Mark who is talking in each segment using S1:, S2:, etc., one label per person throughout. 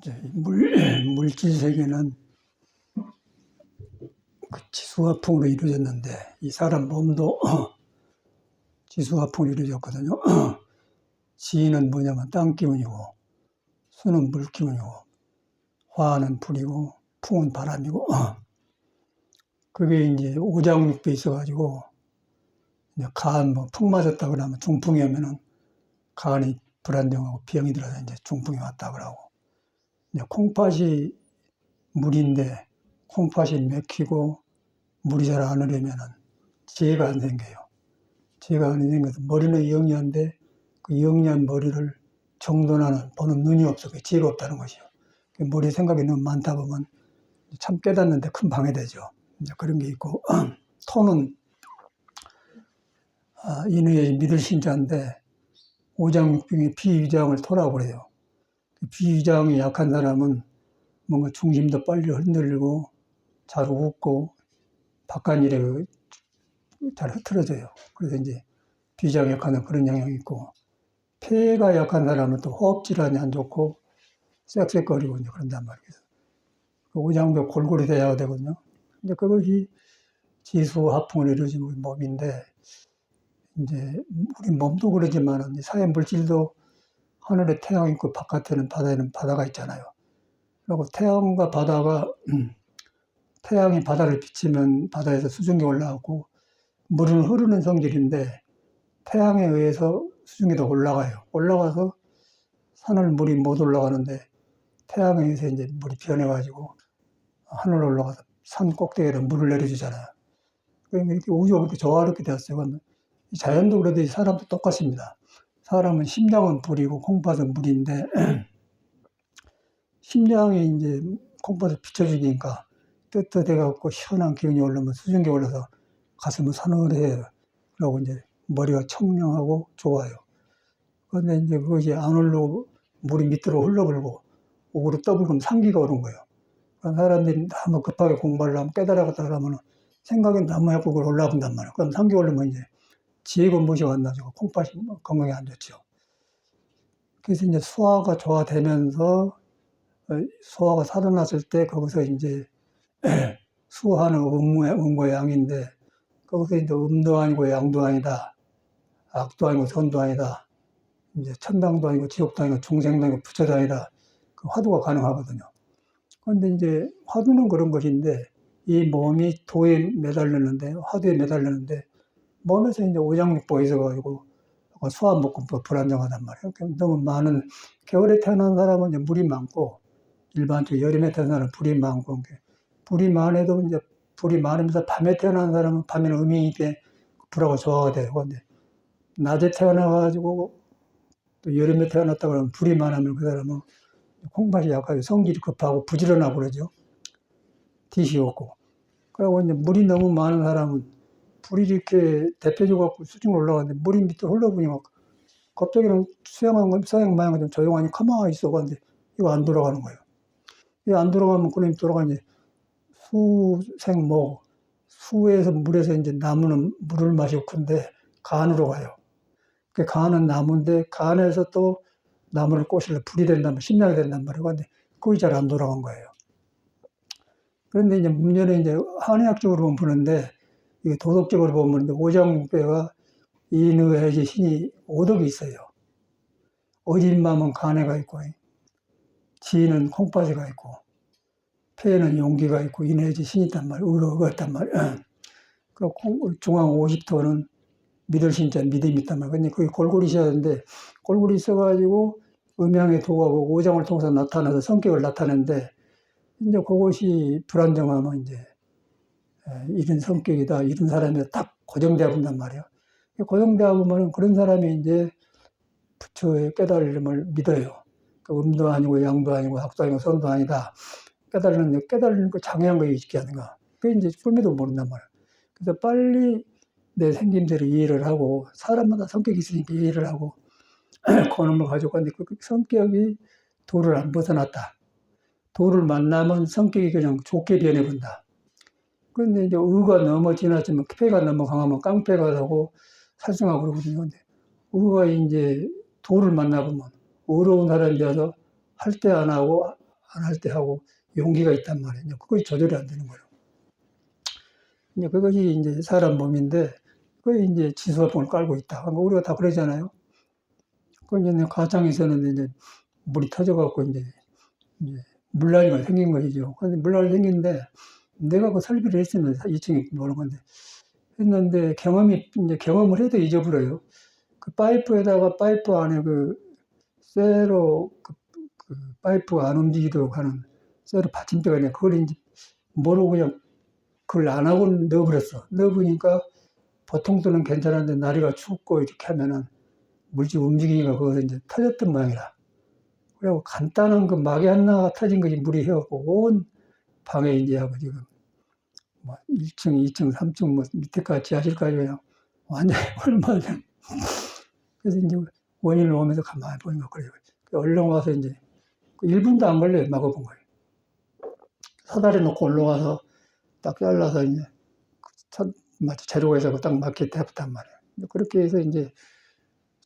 S1: 이제 물질 세계는 그 지수화풍으로 이루어졌는데 이 사람 몸도 지수화풍으로 이루어졌거든요. 지는 뭐냐면 땅 기운이고, 수는 물 기운이고, 화는 불이고, 풍은 바람이고, 그게 이제 오장육부에 있어가지고, 이제 간, 풍 맞았다 그러면 중풍이 오면은 간이 불안정하고 병이 들어서 이제 중풍이 왔다 그러고, 이제 콩팥이 물인데, 콩팥이 맥히고, 물이 잘 안 흐르면은 지혜가 안 생겨요. 지혜가 안 생겨서 머리는 영리한데, 그 영리한 머리를 정돈하는 보는 눈이 없어. 지혜가 없다는 것이요. 머리 생각이 너무 많다 보면 참 깨닫는데 큰 방해되죠. 이제 그런 게 있고, 토는 인후의 믿을 신자인데 오장육병의 비위장을 토라고 그래요. 비위장이 약한 사람은 뭔가 중심도 빨리 흔들리고 잘 웃고 바깥일에 잘 흐트러져요. 그래서 이제 비위장이 약한 그런 영향이 있고, 폐가 약한 사람은 또 호흡 질환이 안 좋고 쌕쌕거리고 이제 그런단 말이에요. 그 오장도 골고루 돼야 되거든요. 근데 그것이 지수화풍을 이루어진 우리 몸인데, 이제 우리 몸도 그러지만 사회 물질도 하늘에 태양이 있고 바깥에는 바다에는 바다가 있잖아요. 그리고 태양과 바다가 태양이 바다를 비치면 바다에서 수증기 올라가고, 물은 흐르는 성질인데 태양에 의해서 수증기도 올라가요. 올라가서 산을 물이 못 올라가는데 태양에 의해서 이제 물이 변해가지고 하늘 올라가서 산 꼭대기로 물을 내려주잖아요. 그러니까 이렇게 우주가 그렇게 조화롭게 되었어요. 자연도 그러듯이 사람도 똑같습니다. 사람은 심장은 불이고 콩팥은 물인데, 심장이 이제 콩팥을 비춰주니까 뜨뜻해갖고 시원한 기운이 올라오면 수증기 올라서 가슴은 서늘해요. 그러고 이제 머리가 청량하고 좋아요. 그런데 이제 그것이 안 올라오고 물이 밑으로 흘러버리고 오그로 떠불면 상기가 오는 거예요. 그런 사람들이 너무 급하게 공부를 하면 깨달아갔다 그러면 생각이 너무 해보고 올라온단 말이에요. 그럼 상기 오르면 이제 지혜가 무시가 안 나죠. 콩팥이 건강에 안 좋죠. 그래서 이제 소화가 좋아되면서 소화가 살아났을 때 거기서 이제 수하는 음과 양인데, 거기서 이제 음도 아니고 양도 아니다, 악도 아니고 선도 아니다, 이제 천당도 아니고 지옥도 아니고 중생도 아니고 부처도 아니다, 그 화두가 가능하거든요. 그런데 이제 화두는 그런 것인데 이 몸이 도에 매달렸는데, 화두에 매달렸는데 몸에서 이제 오장육부가 있어가지고 소화목금부가 불안정하단 말이에요. 너무 많은, 겨울에 태어난 사람은 이제 물이 많고, 일반적으로 여름에 태어난 사람은 불이 많고, 불이 많아도 이제 불이 많으면서 밤에 태어난 사람은 밤에는 음이 돼 불하고 조화가 돼요. 근데 낮에 태어나가지고 또 여름에 태어났다 그러면 불이 많으면 그 사람은 콩팥이 약하고 성질이 급하고 부지런하고 그러죠. 뒷이 없고. 그리고 이제 물이 너무 많은 사람은 불이 이렇게 대표적으로 수증 올라가는데 물이 밑으로 흘러보니까 갑자기는 수영 마냥 좀 조용하니 가만히 있어. 근데 이거 안 돌아가는 거예요. 이거 안 돌아가면 그놈이 돌아가니 수생목, 수에서 물에서 이제 나무는 물을 마시고 큰데 간으로 가요. 그 간은 나무인데 간에서 또 나무를 꼬실래 불이 된단 말이에요. 심장이 된단 말이에요. 근데 그게 잘 안 돌아간 거예요. 그런데 이제 문제는 이제 한의학적으로 보는데, 이게 도덕적으로 보면 오장육부가 인의해지 신이 5덕이 있어요. 어진 마음은 간에가 있고, 지는 콩팥에가 있고, 폐에는 용기가 있고, 인의해지 신이 있단 말이에요. 의가 있단 말이에요. 그 중앙 50도는 믿을 신자 믿음이 있단 말이에요. 근데 그게 골고루 있어야 되는데, 골고루 있어가지고 음양의 도가고 오장을 통해서 나타나서 성격을 나타내는데, 이제 그것이 불안정하면 이제 이런 성격이다, 이런 사람이 딱 고정되어 본단 말이에요. 고정되어 보면 그런 사람이 이제 부처의 깨달음을 믿어요. 그 음도 아니고 양도 아니고 악도 아니고 선도 아니다. 깨달는 거 장애한 거 있지 않는가. 그게 이제 꿈에도 모른단 말이에요. 그래서 빨리 내 생김새를 이해를 하고, 사람마다 성격이 있으니까 이해를 하고 그놈을 가지고 갔는데, 그 성격이 도를 안 벗어났다. 도를 만나면 성격이 그냥 좋게 변해본다. 그런데 이제 의가 너무 지나치면 폐가 너무 강하면 깡패가 되고 살생하고 그러거든요. 근데 의가 이제 도를 만나보면 어려운 사람이 돼서 할 때 안 하고 안 할 때 하고 용기가 있단 말이에요. 그것이 조절이 안 되는 거예요. 이제 그것이 이제 사람 몸인데 그게 이제 지수화풍을 깔고 있다. 그러니까 우리가 다 그러잖아요. 그 이제 가장에서는 이제 물이 터져갖고 이제 물난리가 생긴 것이죠. 근데 물난리 생긴데 내가 그 설비를 했으면 2층에 노는 건데 했는데 이제 경험을 해도 잊어버려요. 그 파이프에다가 파이프 안에 그 쇠로 그 파이프가 안 움직이도록 하는 쇠로 받침대가 있네. 그걸 이제 모르고 그냥 그걸 안 하고 넣어버렸어. 넣어보니까 보통도는 괜찮은데 날이가 춥고 이렇게 하면은 물질 움직이니까 거기서 이제 터졌던 모양이라. 그리고 간단한 그 막이 하나가 터진 것이 물이 해갖고 온 방에 이제 하고 지금 뭐 1층, 2층, 3층 뭐 밑에까지 지하실까지 그냥 완전히 얼마나. 그래서 이제 원인을 오면서 가만히 보니까 그래요. 얼른 와서 이제 1분도 안 걸려요. 막아본 거예요. 사다리 놓고 올라가서 딱 잘라서 이제 마치 재료가 있어서 딱 맞게 대봤단 말이에요. 그렇게 해서 이제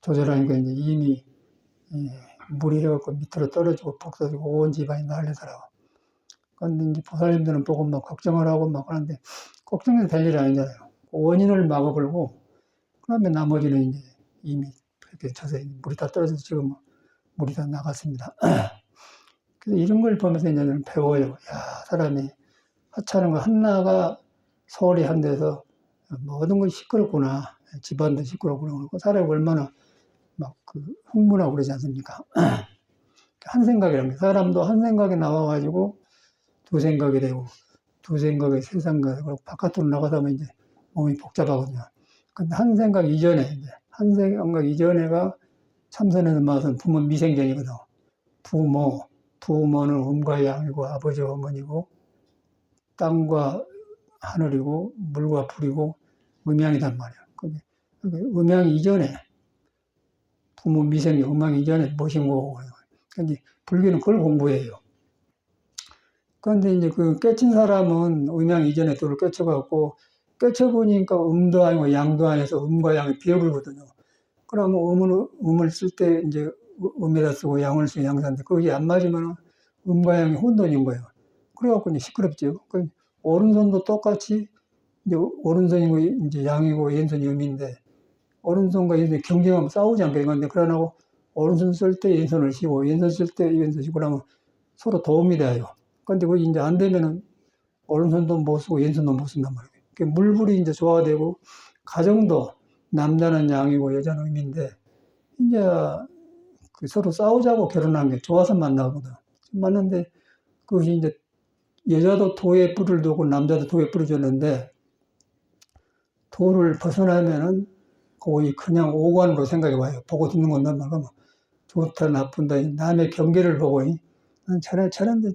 S1: 조절하니까 이제 이미 물이 해갖고 밑으로 떨어지고 푹 터지고 온 집안이 난리더라고. 근데 이제 보살님들은 보고 막 걱정을 하고 막 하는데 걱정해도 될 일이 아니잖아요. 원인을 막아버리고 그러면 나머지는 이제 이미 그렇게 쳐서 물이 다 떨어져서 지금 물이 다 나갔습니다. 그래서 이런 걸 보면서 이제 저는 배워요. 야, 사람이 하찮은 거 하나가 소홀히 한 데서 모든 것이 시끄럽구나. 집안도 시끄럽구나. 그리고 사람이 얼마나 막 그 흥분하고 그러지 않습니까? 한 생각이란 게 사람도 한 생각이 나와가지고 두 생각이 되고 두 생각에 세 생각이 되고 바깥으로 나가다 이제 몸이 복잡하거든요. 근데 한 생각 이전에 이제 한 생각 이전에가 참선에서 말하는 부모 미생전이거든. 부모는 음과 양이고 아버지와 어머니고 땅과 하늘이고 물과 불이고 음양이단 말이야. 그게 음양 이전에 부모 미생이 음양 이전에 무엇인 거고. 그러니까 불교는 그걸 공부해요. 그런데 이제 그 깨친 사람은 음양 이전에 둘을 깨쳐갖고 깨쳐보니까 음도 아니고 양도 아니어서 음과 양이 비어불거든요. 그러면 음을 쓸 때 이제 음에다 쓰고 양을 쓰고 양사인데 그게 안 맞으면 음과 양이 혼돈인 거예요. 그래갖고 이제 시끄럽죠. 그 오른손도 똑같이 이제 오른손이고 이제 양이고 왼손이 음인데 오른손과 왼손이 경쟁하면 싸우지 않겠는데 그러나 오른손 쓸 때 왼손을 쉬고 왼손 쓸 때 왼손 쉬고 그러면 서로 도움이 돼요. 근데 그게 이제 안 되면은 오른손도 못 쓰고 왼손도 못 쓴단 말이에요. 물불이 이제 조화되고 가정도 남자는 양이고 여자는 음인데 이제 그 서로 싸우자고 결혼한 게 좋아서 만나거든. 맞는데 그것이 이제 여자도 도에 불을 두고 남자도 도에 불을 줬는데 도를 벗어나면은 거의 그냥 오관으로 생각해 봐요. 보고 듣는 건단 말이야. 좋다 나쁜다 남의 경계를 보고 저런 저한테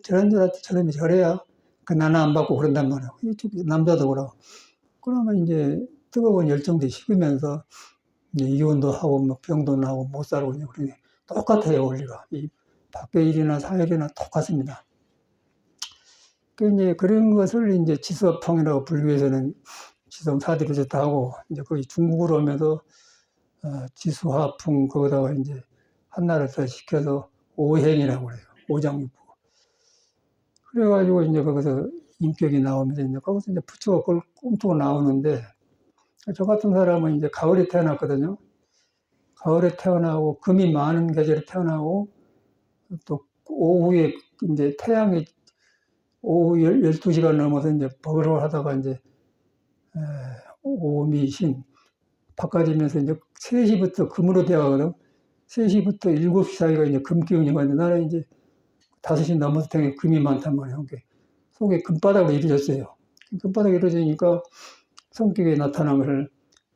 S1: 저러면 저래야 그 나는 안 받고 그런단 말이야. 남자도 그러고 그러면 이제 뜨거운 열정도 식으면서 이제 이혼도 하고 뭐 병도 나고 못 살고 그러니 똑같아요 원리가. 이 밖의 일이나 사일이나 똑같습니다. 그 이제 그런 것을 이제 지수화풍이라고 불교에서는 지성사들이 좋다 하고 이제 거기 중국으로 오면서 지수화풍 거기다가 이제 한나를 더 시켜서 오행이라고 그래요. 오장육부. 그래가지고 이제 거기서 인격이 나오면서 이제 거기서 이제 부처가 그걸 꿈꾸고 나오는데 저 같은 사람은 이제 가을에 태어났거든요. 가을에 태어나고 금이 많은 계절에 태어나고 또 오후에 이제 태양이 오후 12시간 넘어서 이제 버글버글 하다가 이제 오미신 바꿔지면서 이제 3시부터 금으로 되어가거든. 3시부터 7시 사이가 이제 금기운이 가는데 나는 이제 5시 넘어서 되게 금이 많단 말이에요. 그러니까 속에 금바닥으로 이루어졌어요. 금바닥이 이루어지니까 성격에 나타난 것을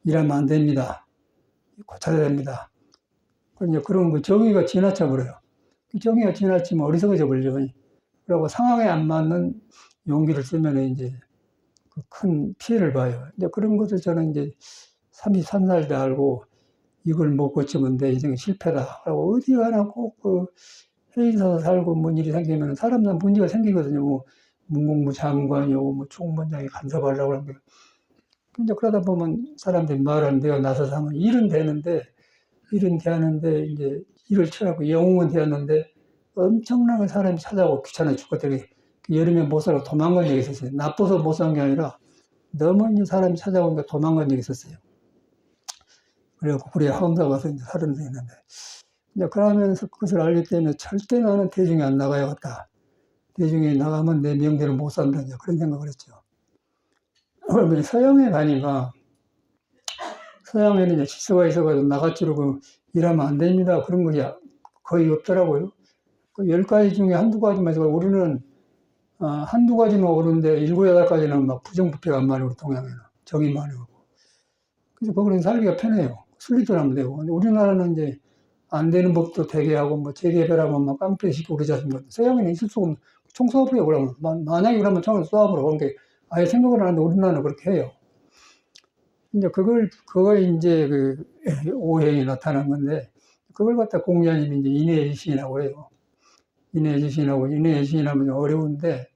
S1: 일하면 안 됩니다. 고쳐야 됩니다. 그런 그 정의가 지나쳐 버려요. 그 정의가 지나치면 어리석어져 버리죠. 그리고 상황에 안 맞는 용기를 쓰면 이제 큰 피해를 봐요. 이제 그런 것을 저는 이제 33살 때 알고 이걸 못 고치면 내 인생이 실패다. 그리고 어디 가나 꼭 그 해인사서 살고 뭔 일이 생기면 사람은 문제가 생기거든요. 뭐 문공부 장관이 오고 뭐 총무장이 간섭하려고 하는 게. 근데 그러다 보면 사람들이 말하는 내가 나서서 하면 일은 되는데 이제 일을 쳐갖고 영웅은 되었는데 엄청나게 사람이 찾아오고 귀찮아 죽겠다고 여름에 못 살고 도망간 적이 있었어요. 나빠서 못 산 게 아니라 너무 이제 사람이 찾아오니까 도망간 적이 있었어요. 그래갖고 우리 항사 가서 이제 살은 있는데 이제 그러면서 그것을 알기 때문에 절대 나는 대중에 안 나가야겠다. 대중에 나가면 내 명대로 못 산다. 그런 생각을 했죠. 그러면 서양에 가니까 서양에는 이제 질서가 있어가지고 나가지로 일하면 안 됩니다. 그런 것이 거의 없더라고요. 그 10가지 중에 한두 가지만 해서 우리는 한두 가지는 오르는데 7, 8가지는 막 부정부패가 많이 우리 동양에는 정이 많이 오고. 그래서 거기는 살기가 편해요. 순리대로 하면 되고. 근데 우리나라는 이제 안 되는 법도 되게 하고 뭐 재개발하면 막 깡패시키고 그러지 않습니까? 서양에는 있을 수가 없는 총 쏘아버려 그러면 만약에 그러면 총을 쏘아버려 그런 게 아예 생각을 안 하는데 우리나라는 그렇게 해요. 이제 그거 이제 오행이 나타난 건데 그걸 갖다 공자님이 이제 인해의 시인이라고 해요. 인해의 시인하고 인해의 시인하면 어려운데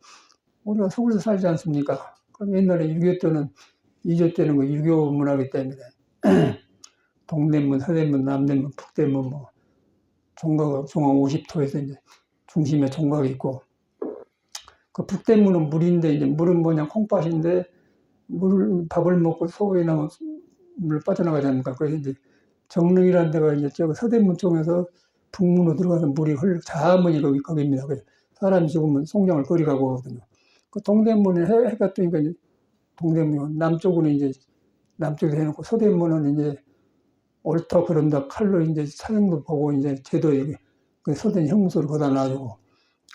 S1: 우리가 서울에서 살지 않습니까? 그럼 옛날에 6.25 때는 2조 때는 그 유교 문화기 때문에 동대문, 서대문, 남대문, 북대문 뭐 종각 50토에서 이제 중심에 종각이 있고 그 북대문은 물인데 이제 물은 뭐냐 콩밭인데 밥을 먹고 소고기 나면 물 빠져나가지 않습니까? 그래서 이제 정릉이라는 데가 이제 저 서대문 쪽에서 북문으로 들어가서 물이 자문이 거기입니다. 사람이 죽으면 송장을 거리 가고 하거든요. 그 동대문에 해가 뜨니까 이제 동대문 남쪽은 이제 남쪽에 해놓고 서대문은 이제 옳다 그런다 칼로 이제 사형도 보고 이제 제도 그 서대 형무소를 거다 놔주고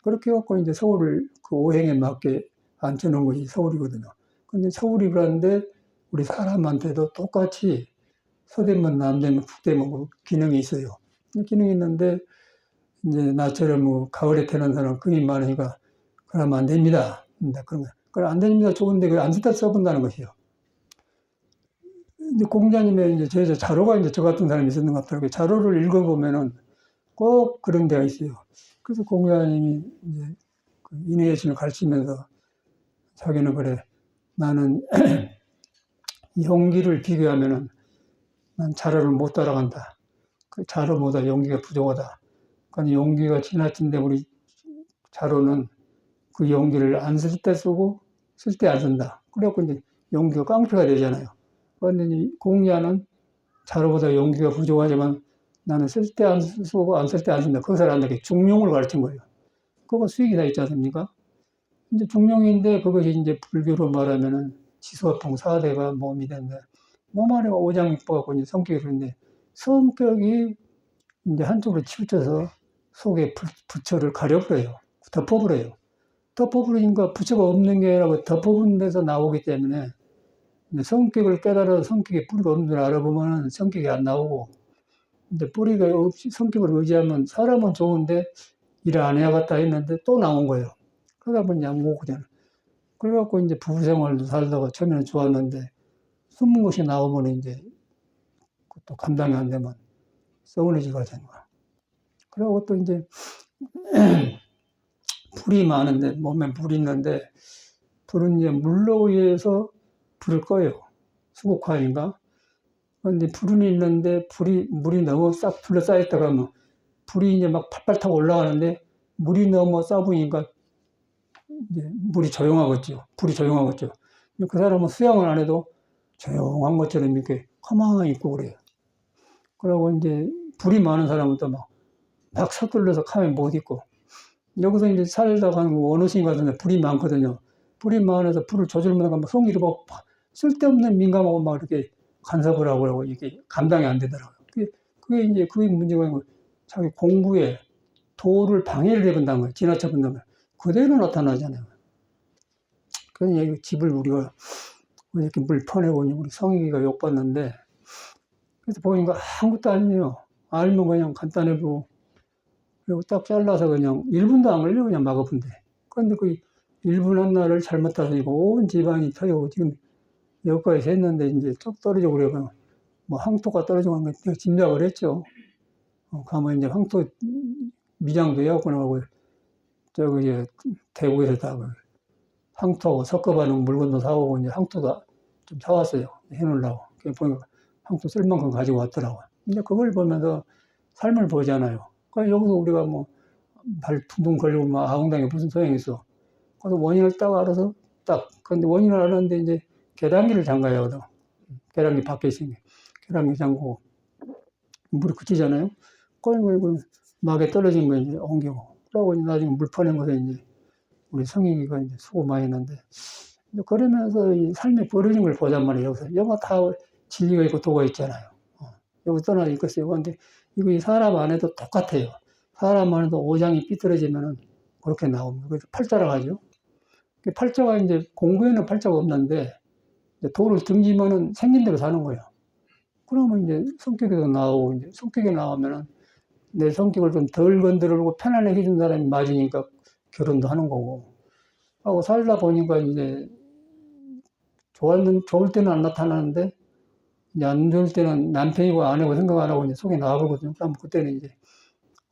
S1: 그렇게 해갖고 이제 서울을 그 오행에 맞게 앉혀놓은 것이 서울이거든요. 근데 서울이 그런데 우리 사람한테도 똑같이 서대문, 남대문, 북대문 뭐 기능이 있어요. 기능이 있는데 이제 나처럼 뭐 가을에 태어난 사람 금이 많으니까 그러면 안 됩니다. 그러면 그래 안 됩니다. 좋은데 그 안 듣다 써본다는 것이요. 이제 공자님의 이제 제자 자로가 이제 저 같은 사람이 있었는 것 같더라고요. 자로를 읽어보면은 꼭 그런 데가 있어요. 그래서 공자님이 이제 그 인해의 신을 가르치면서 자기는 그래 나는 용기를 비교하면은 난 자로를 못 따라간다. 그 자로보다 용기가 부족하다. 그러니까 용기가 지나친데 우리 자로는 그 용기를 안 쓸 때 쓰고 쓸 때 안 쓴다. 그래갖고 이제 용기가 깡패가 되잖아요. 그런데 공자는 자로보다 용기가 부족하지만 나는 쓸 때 안 쓰고 안 쓸 때 안 쓴다. 그것을 안다게 중용을 가르친 거예요. 그거 수익이 다 있지 않습니까? 이제 중용인데 그것이 이제 불교로 말하면은 지소화풍 4대가 몸이 된다. 몸 안에 오장육부가 이제 성격이 그런데 성격이 이제 한쪽으로 치우쳐서 속에 부처를 가려버려요. 덮어버려요. 덮어버리니까 부처가 없는 게 아니라 덮어본 데서 나오기 때문에 성격을 깨달아서 성격에 뿌리가 없는 줄 알아보면 성격이 안 나오고 이제 뿌리가 없이 성격을 의지하면 사람은 좋은데 일 안 해야겠다 했는데 또 나온 거예요. 그러다 보니 안 먹거든요. 그래갖고 이제 부부 생활도 살다가 처음에는 좋았는데 숨은 것이 나오면 이제 또 감당이 안 되면 썩은해지가 되는 거야. 그리고 또 이제 불이 많은데 몸에 불이 있는데 불은 이제 물로 의해서 불을 꺼요. 수국화인가? 그런데 불은 있는데 물이 너무 싹 둘러싸였다가 뭐 불이 이제 막 팔팔 타고 올라가는데 물이 너무 싸보니까 이제 물이 조용하겠죠. 불이 조용하겠죠. 그 사람은 수양을 안 해도 조용한 것처럼 이렇게 가만히 있고 그래요. 그리고 이제 불이 많은 사람은 또 막 서둘러서 가만히 못 있고 여기서 이제 살다가 하는 원어신 같은데 불이 많거든요. 불이 많아서 불을 조절 못하고 막 성질이 막 쓸데없는 민감하고 막 이렇게 간섭을 하고 그러고 이게 감당이 안 되더라고요. 그게 문제가 있는 거예요. 자기 공부에 도를 방해를 해본다는 거예요. 지나쳐 본다면. 그대로 나타나잖아요. 그래서 집을 우리가 이렇게 물 퍼내보니 우리 성익이가 욕받는데 그래서 보니까 아무것도 아니에요. 알면 그냥 간단해 보고 그리고 딱 잘라서 그냥 1분도 안 걸려 그냥 막아본데. 그런데 그 1분 하나를 잘못 따서니까 온 집안이 터지고 지금 여기까지 했는데 이제 쭉 떨어지고 그래요. 뭐 황토가 떨어지고 하는 거 짐작을 했죠. 가면 이제 황토 미장도 해갖고 나가고 저기 대구에서 다 황토 섞어가는 물건도 사오고 이제 황토도 좀 사왔어요. 해놓으려고. 보니까 황토 쓸 만큼 가지고 왔더라고요. 이제 그걸 보면서 삶을 보잖아요. 그러니까 여기서 우리가 뭐 발 둥둥 걸리고 막 아웅당해 무슨 소용이 있어. 그래서 원인을 딱 알아서 딱. 근데 원인을 알았는데 이제 계량기를 잠가야 하거든. 계량기 밖에 있으니 계량기 잠그고 물이 그치잖아요. 그리고 막에 떨어진 거 이제 옮기고. 그러고 나중에 물 퍼낸 것에 이제 우리 성인이가 이제 수고 많이 했는데 그러면서 이 삶에 벌어진 걸 보잔 말이에요. 여기서 영화 다 진리가 있고 도가 있잖아요. 여기 떠나 있겠어요. 근데 이거 이 사람 안에도 똑같아요. 사람 안에도 오장이 삐뚤어지면은 그렇게 나옵니다. 그래서 팔자라고 하죠. 팔자가 이제 공부에는 팔자가 없는데 도를 등지면은 생긴 대로 사는 거예요. 그러면 이제 성격에도 나오고 이제 성격에 나오면은 내 성격을 좀 덜 건드리고 편안하게 해준 사람이 맞으니까 결혼도 하는 거고. 하고 살다 보니까 이제 좋을 때는 안 나타나는데 이제 안 좋을 때는 남편이고 아내고 생각 안 하고 이제 속에 나와버거든요. 그러면 그때는 이제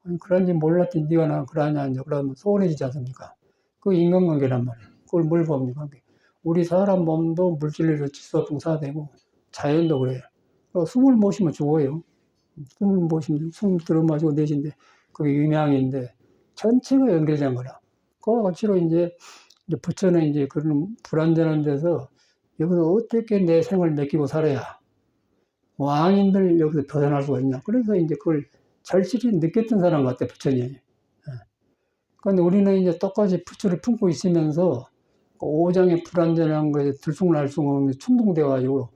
S1: 아니, 그런지 몰랐더니 네가 나 그러냐 이제 그러면 소원해지지 않습니까? 그 인간관계란 말이에요. 그걸 뭘 봅니까? 우리 사람 몸도 물질로 질소통사되고 자연도 그래요. 숨을 못 쉬면 죽어요. 숨을 못 쉬면 숨 들어마시고 내쉬는데 그게 음양인데 전체가 연결된 거라. 그와 같이로 이제 부처는 이제 그런 불완전한 데서 여기서 어떻게 내 생을 맡기고 살아야 왕인들 여기서 벗어날 수가 있냐. 그래서 이제 그걸 절실히 느꼈던 사람 같아, 부처님이. 그런데 우리는 이제 똑같이 부처를 품고 있으면서 오장의 불완전한 거에 들쑥날쑥 충동돼가지고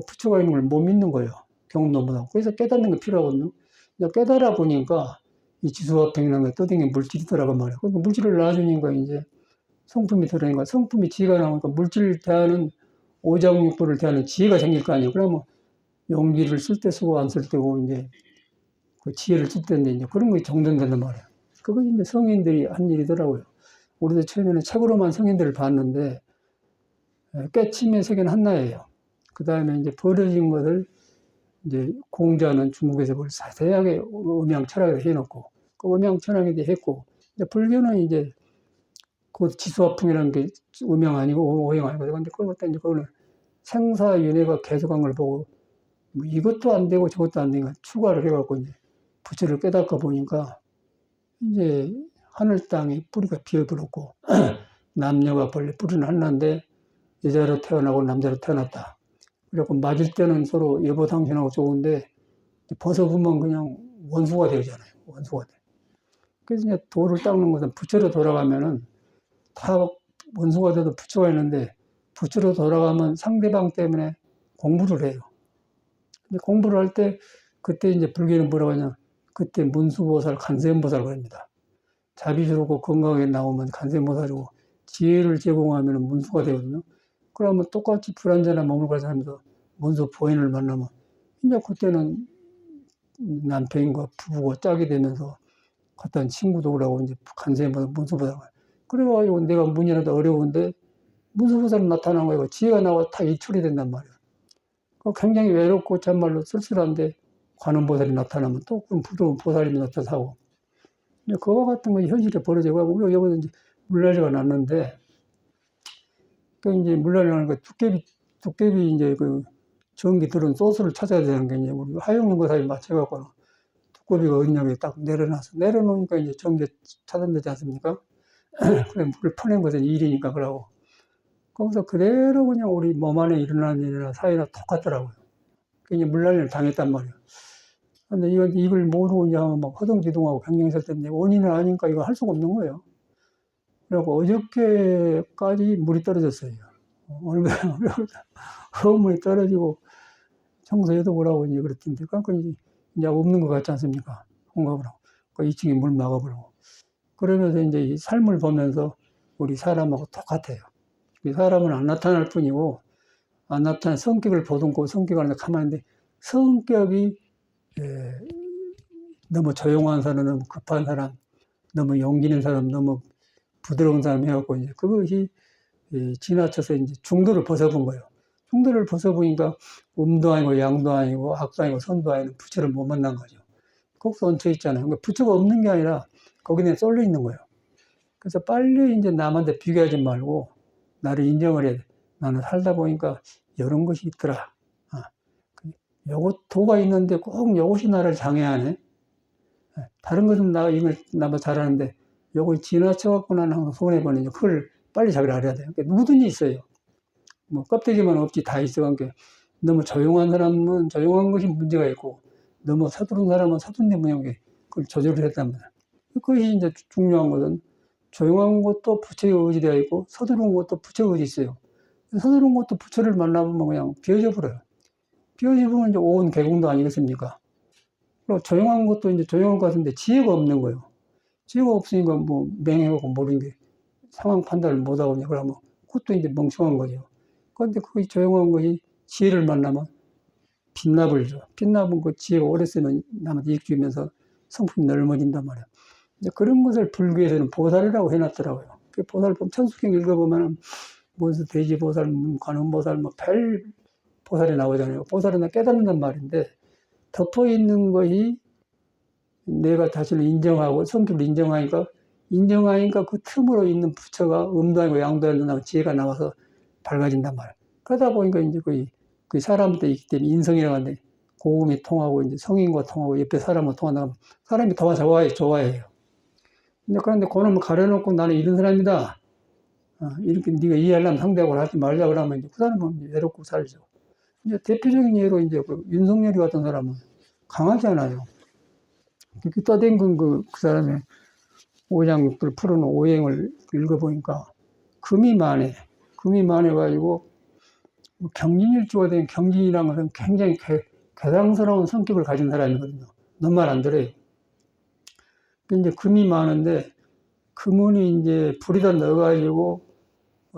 S1: 부처가 있는 걸 못 믿는 거예요. 경험도 못하고. 그래서 깨닫는 게 필요하거든요. 깨달아 보니까 이 지수화평이라는 게 떠댕긴 물질이더라고 말이에요. 그러니까 물질을 놔주니까 이제 성품이 들어오니까 성품이 지혜가 나오니까 물질을 대하는 오장육부를 대하는 지혜가 생길 거 아니에요. 그러면 용기를 쓸 때 쓰고 안 쓸 때고 이제 그 지혜를 쓸 때인데 이제 그런 게 정돈된단 말이에요. 그것이 이제 성인들이 한 일이더라고요. 우리도 처음에는 책으로만 성인들을 봤는데 깨침의 세계는 한나예요. 그 다음에 이제 버려진 것을 이제 공자는 중국에서 그걸 자세하게 음양 철학에 해놓고 그 음양 철학에 했고 이제 불교는 이제 그 지수화풍이라는 게 음양 아니고 오행 아니고 근데 그걸 갖다 이제 그거는 생사윤회가 계속한 걸 보고 뭐 이것도 안 되고 저것도 안 되니까 추가를 해갖고 이제 부처를 깨닫고 보니까 이제 하늘 땅이 뿌리가 비어들었고 남녀가 본래 뿌리는 하나인데 여자로 태어나고 남자로 태어났다. 그래갖고 맞을 때는 서로 여보당신하고 좋은데 벗어보면 그냥 원수가 되잖아요. 원수가 돼. 그래서 이제 도를 닦는 것은 부처로 돌아가면은 다 원수가 돼도 부처가 있는데 부처로 돌아가면 상대방 때문에 공부를 해요. 근데 공부를 할 때 그때 이제 불교는 뭐라고 하냐. 그때 문수보살, 간세음보살을 합니다. 자비스럽고 건강하게 나오면 간세음보살이고 지혜를 제공하면 문수가 되거든요. 그러면 똑같이 불완전한 몸을 가지고 하면서 문수 보인을 만나면 이제 그때는 남편과 부부가 짝이 되면서 어떤 친구도 그러고 이제 간세음보살, 문수보살. 그래가지고 내가 문이라도 어려운데 문수보살은 나타난 거예요. 지혜가 나와 다 이출이 된단 말이에요. 굉장히 외롭고 참말로 쓸쓸한데 관음보살이 나타나면 또 그럼 부드러운 보살이 나타나고 그와 같은 거 현실에 벌어지고 우리가 여기서 이제 물난리가 났는데 그 이제 물난리 나는 거 두께비 이제 그 전기 들은 소스를 찾아야 되는 게 이제 우리 하용연구사에 맞춰갖고 두꺼비가 어디냐고 딱 내려놓으니까 이제 전기가 차단되지 않습니까? 그래 물을 퍼낸 것은 일이니까 그러고 거기서 그대로 그냥 우리 몸 안에 일어나는 일이나 사회나 똑같더라고요. 이제 물난리를 당했단 말이에요. 근데 이걸 모르고 이제 막 허둥지둥하고 변경했을 텐데 원인은 아니니까 이거 할 수가 없는 거예요. 그래갖고 어저께까지 물이 떨어졌어요. 얼마나 허물이 떨어지고 청소해도 오라고 이제 그랬던데 그러니까 이제 없는 것 같지 않습니까? 홍갑을 하고. 그 2층에 물 막아버리고. 그러면서 이제 이 삶을 보면서 우리 사람하고 똑같아요. 이 사람은 안 나타날 뿐이고 안 나타난 성격을 보듬고 성격 안에 가만히 있는데 성격이 너무 조용한 사람, 너무 급한 사람, 너무 용기 있는 사람, 너무 부드러운 사람 해갖고 이제 그것이 지나쳐서 이제 중도를 벗어본 거예요. 중도를 벗어보니까 음도 아니고 양도 아니고 악도 아니고 선도 아니고 부처를 못 만난 거죠. 거기서 얹혀 있잖아요. 그러니까 부처가 없는 게 아니라 거기 그냥 쏠려 있는 거예요. 그래서 빨리 이제 남한테 비교하지 말고 나를 인정을 해야 돼. 나는 살다 보니까 이런 것이 있더라. 요것 도가 있는데 꼭 요것이 나를 장애하네. 다른 것은 이걸 나도 잘하는데, 요거 지나쳐갖고 나는 항상 손해보는, 그걸 빨리 자기를 알아야 돼요. 그러니까 누구든지 있어요. 뭐, 껍데기만 없지 다 있어. 그러니까 너무 조용한 사람은 조용한 것이 문제가 있고, 너무 서두른 사람은 서두른 데 문제가 그걸 조절을 했단 말이야. 그것이 이제 중요한 것은 조용한 것도 부처의 의지되어 있고, 서두른 것도 부처의 의지 있어요. 서두른 것도 부처를 만나보면 그냥 비어져 버려요. 비어져 보면 이제 온 개공도 아니겠습니까? 그리고 조용한 것도 이제 조용한 것 같은데 지혜가 없는 거예요. 지혜가 없으니까 뭐 맹해하고 모르는 게 상황 판단을 못하고 그러면 그것도 이제 멍청한 거죠. 그런데 그 조용한 것이 지혜를 만나면 빛납을 줘. 빛납은 그 지혜가 오래 쓰면 남한테 이익 주면서 성품이 넓어진단 말이에요. 이제 그런 것을 불교에서는 보살이라고 해놨더라고요. 그 보살 보면 천수경 읽어보면 무슨 돼지보살, 관음보살, 뭐 별 보살이 나오잖아요. 보살은 깨닫는단 말인데 덮어 있는 것이 내가 자신을 인정하고 성격을 인정하니까 그 틈으로 있는 부처가 음도 아니고 양도 아니고 지혜가 나와서 밝아진단 말이에요. 그러다 보니까 이제 그 사람도 있기 때문에 인성이라고 하는데 고음이 통하고 이제 성인과 통하고 옆에 사람과 통한다면 사람이 더 좋아해요. 그런데 그놈을 가려놓고 나는 이런 사람이다. 이렇게 네가 이해하려면 상대하고 하지 말자 그러면 이제 그 사람은 외롭고 살죠. 이제 대표적인 예로 이제 그 윤석열이 같은 사람은 강하잖아요. 이렇게 떠댕근 그 사람의 오장육부를 풀어놓은 오행을 읽어보니까 금이 많아가지고 경진일주가 된 경진이라는 것은 굉장히 괴상스러운 성격을 가진 사람이거든요. 너무 말 안 들어요. 이제 금이 많은데 금은이 이제 불에다 넣어가지고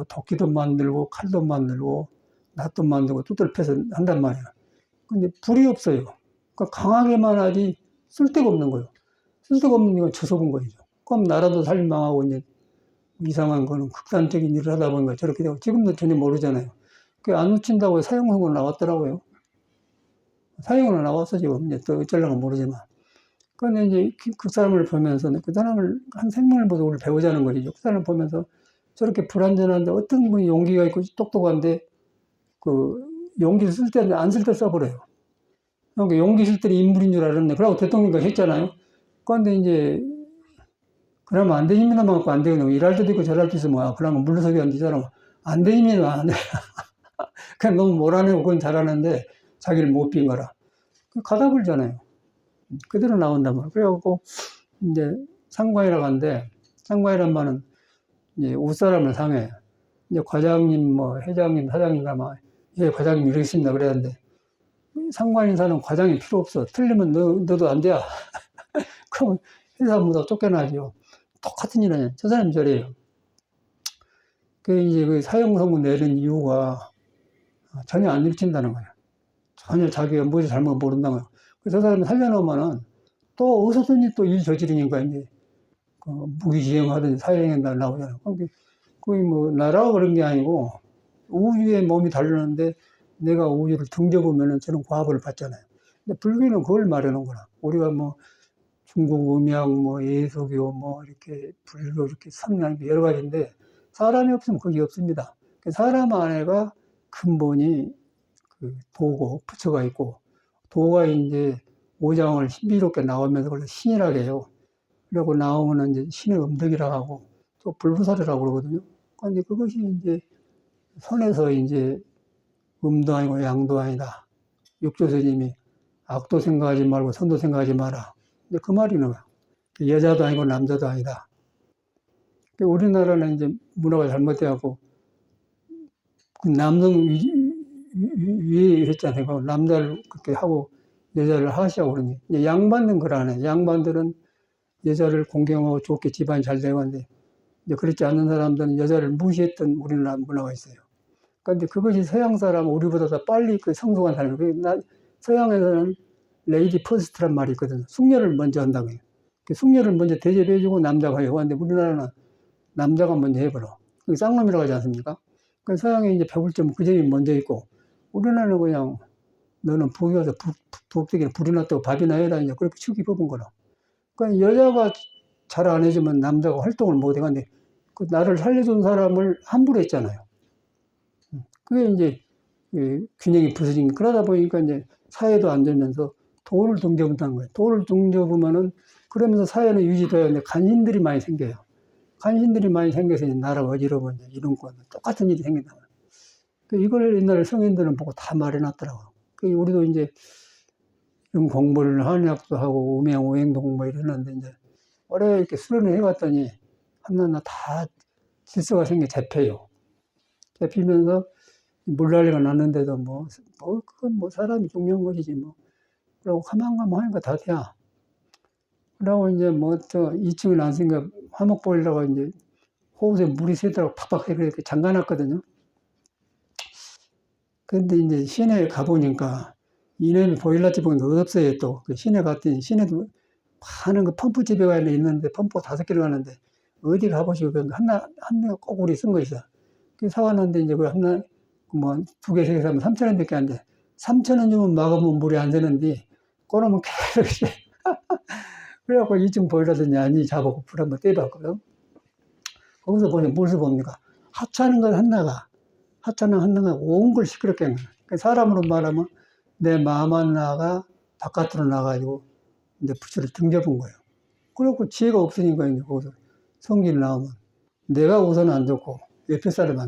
S1: 도끼도 만들고 칼도 만들고 낫도 만들고 뚜들 패서 한단 말이에요. 근데 불이 없어요. 그러니까 강하게만 하지 쓸데가 없는 거예요. 쓸데가 없는 건 저속은 거죠. 그럼 나라도 살망하고 이제 이상한 거는 극단적인 일을 하다 보니까 저렇게 되고 지금도 전혀 모르잖아요. 그게 안 놓친다고 사형선고 나왔더라고요. 사형으로 나왔어 지금 이제 또 어쩌려고 모르지만. 그런데 이제 그 사람을 보면서 그 사람을 한 생명을 보고 우리 배우자는 거죠. 그 사람을 보면서 저렇게 불안전한데 어떤 분이 용기가 있고 똑똑한데 그 용기를 쓸 때 안 쓸 때 써버려요. 그러니까 용기 쓸 때는 인물인 줄 알았네. 그러고 대통령까지 했잖아요. 그런데 이제 그러면 안 되니까 갖고 안 되거든요. 일할 때도 있고 저럴 때 있으면 그러면 물러서기 안 되잖아. 안 되니면 안 돼. 그냥 너무 몰아내고 그건 잘하는데 자기를 못 빈 거라. 가다 불잖아요. 그대로 나온단 말이에요. 그래갖고 이제 상관이라고 하는데 상관이란 말은 이제 웃사람을 상해. 이제 과장님, 뭐 회장님, 사장님 가면 예, 과장님 이러겠습니다. 그랬는데 상관 인사는 과장이 필요 없어. 틀리면 너도 안 돼. 그럼 회사보다 쫓겨나죠. 똑같은 일은 저 사람이 저래요. 그 이제 그 사형선고 내린 이유가 전혀 안 일친다는 거예요. 전혀 자기가 무엇이 잘못 모른다는 거예요. 그래서 저 사람이 살려놓으면은 또 어디서든지 또 일 저지르니까 이제 그 무기징역하든지 사형에 나오잖아요. 거의 뭐 나라가 그런 게 아니고 우주에 몸이 달렸는데 내가 우주를 등져보면은 저는 과업을 받잖아요. 근데 불교는 그걸 말하는 거라. 우리가 뭐 중국 음양, 뭐 예수교, 뭐 이렇게 불교 이렇게 성향 여러 가지인데 사람이 없으면 거기 없습니다. 사람 안에가 근본이 그 도고 부처가 있고 도가 이제 오장을 신비롭게 나오면서 그걸 신이라고 해요. 그리고 나오면은 이제 신의 음덕이라고 하고 또 불부살이라고 그러거든요. 근데 그것이 이제 선에서 이제 음도 아니고 양도 아니다. 육조 스님이 악도 생각하지 말고 선도 생각하지 마라. 이제 그 말이는 거야. 여자도 아니고 남자도 아니다. 우리나라는 이제 문화가 잘못돼갖고 그 남성 위에 했잖아요. 남자를 그렇게 하고 여자를 하시라고 그러니 이제 양반은 그러네. 양반들은 여자를 공경하고 좋게 집안이 잘 되고 하는데 이제 그렇지 않는 사람들은 여자를 무시했던 우리나라 문화가 있어요. 그런데 그것이 서양 사람 우리보다 더 빨리 그 성숙한 사람이에요. 서양에서는 레이디 퍼스트란 말이 있거든요. 숙녀를 먼저 한다고 해요. 그 숙녀를 먼저 대접해주고 남자가 해요. 그런데 우리나라는 남자가 먼저 해버려. 그게 쌍놈이라고 하지 않습니까? 그 서양에 이제 배울 점은 그 점이 먼저 있고, 우리나라는 그냥 너는 북에 가서 북대기를 불이 났다고 밥이나 해라. 이제 그렇게 축이 뽑은 거라. 그러니까 여자가 잘 안 해주면 남자가 활동을 못 해. 근데 그 나를 살려준 사람을 함부로 했잖아요. 그게 이제 균형이 부서진, 그러다 보니까 이제 사회도 안 되면서 도를 등져본다는 거예요. 도를 등져보면은 그러면서 사회는 유지되었는데 간신들이 많이 생겨요. 간신들이 많이 생겨서 나라가 어지러워 이런 거 똑같은 일이 생긴다. 이걸 옛날에 성인들은 보고 다 말해놨더라고. 우리도 이제 이런 공부를 한의학도 하고 음양 오행도 공부 이러는데 이제 오래 이렇게 수련을 해갔더니 하나하나 다 질서가 생겨 잡혀요. 잡히면서 물난리가 났는데도 그건 사람이 중요한 것이지 그러고 가만가만 하니까 다 돼. 그러고 이제 2층을 안 쓰니까 화목 보일러가 이제 호수에 물이 새도록 팍팍 이렇게 잠가놨거든요. 근데 이제 시내에 가보니까 이놈이 보일러집 보니까 없어요 또. 시내 갔더니 시내도 많은 펌프집에 가 있는데 펌프 5개를 가는데 어디 가보시고 하나 꼭 우리 쓴 거 있어. 사왔는데 이제 하나 2개, 3개 사면 3,000원밖에 안 돼. 3,000원 주면 막으면 물이 안 새는데 꺼놓으면 계속 그래갖고 2층 보일러더니 아니 자보고 불 한번 떼봤거든. 거기서 보니 무엇을 봅니까? 하찮은 건 하나가 온 걸 시끄럽게 한 거야. 사람으로 말하면 내 마음 하나가 바깥으로 나가지고 이제 부처를 등져본 거예요. 그래갖고 지혜가 없으니까 이제 거기서 성질 나오면 내가 우선 안 좋고 옆에 사람은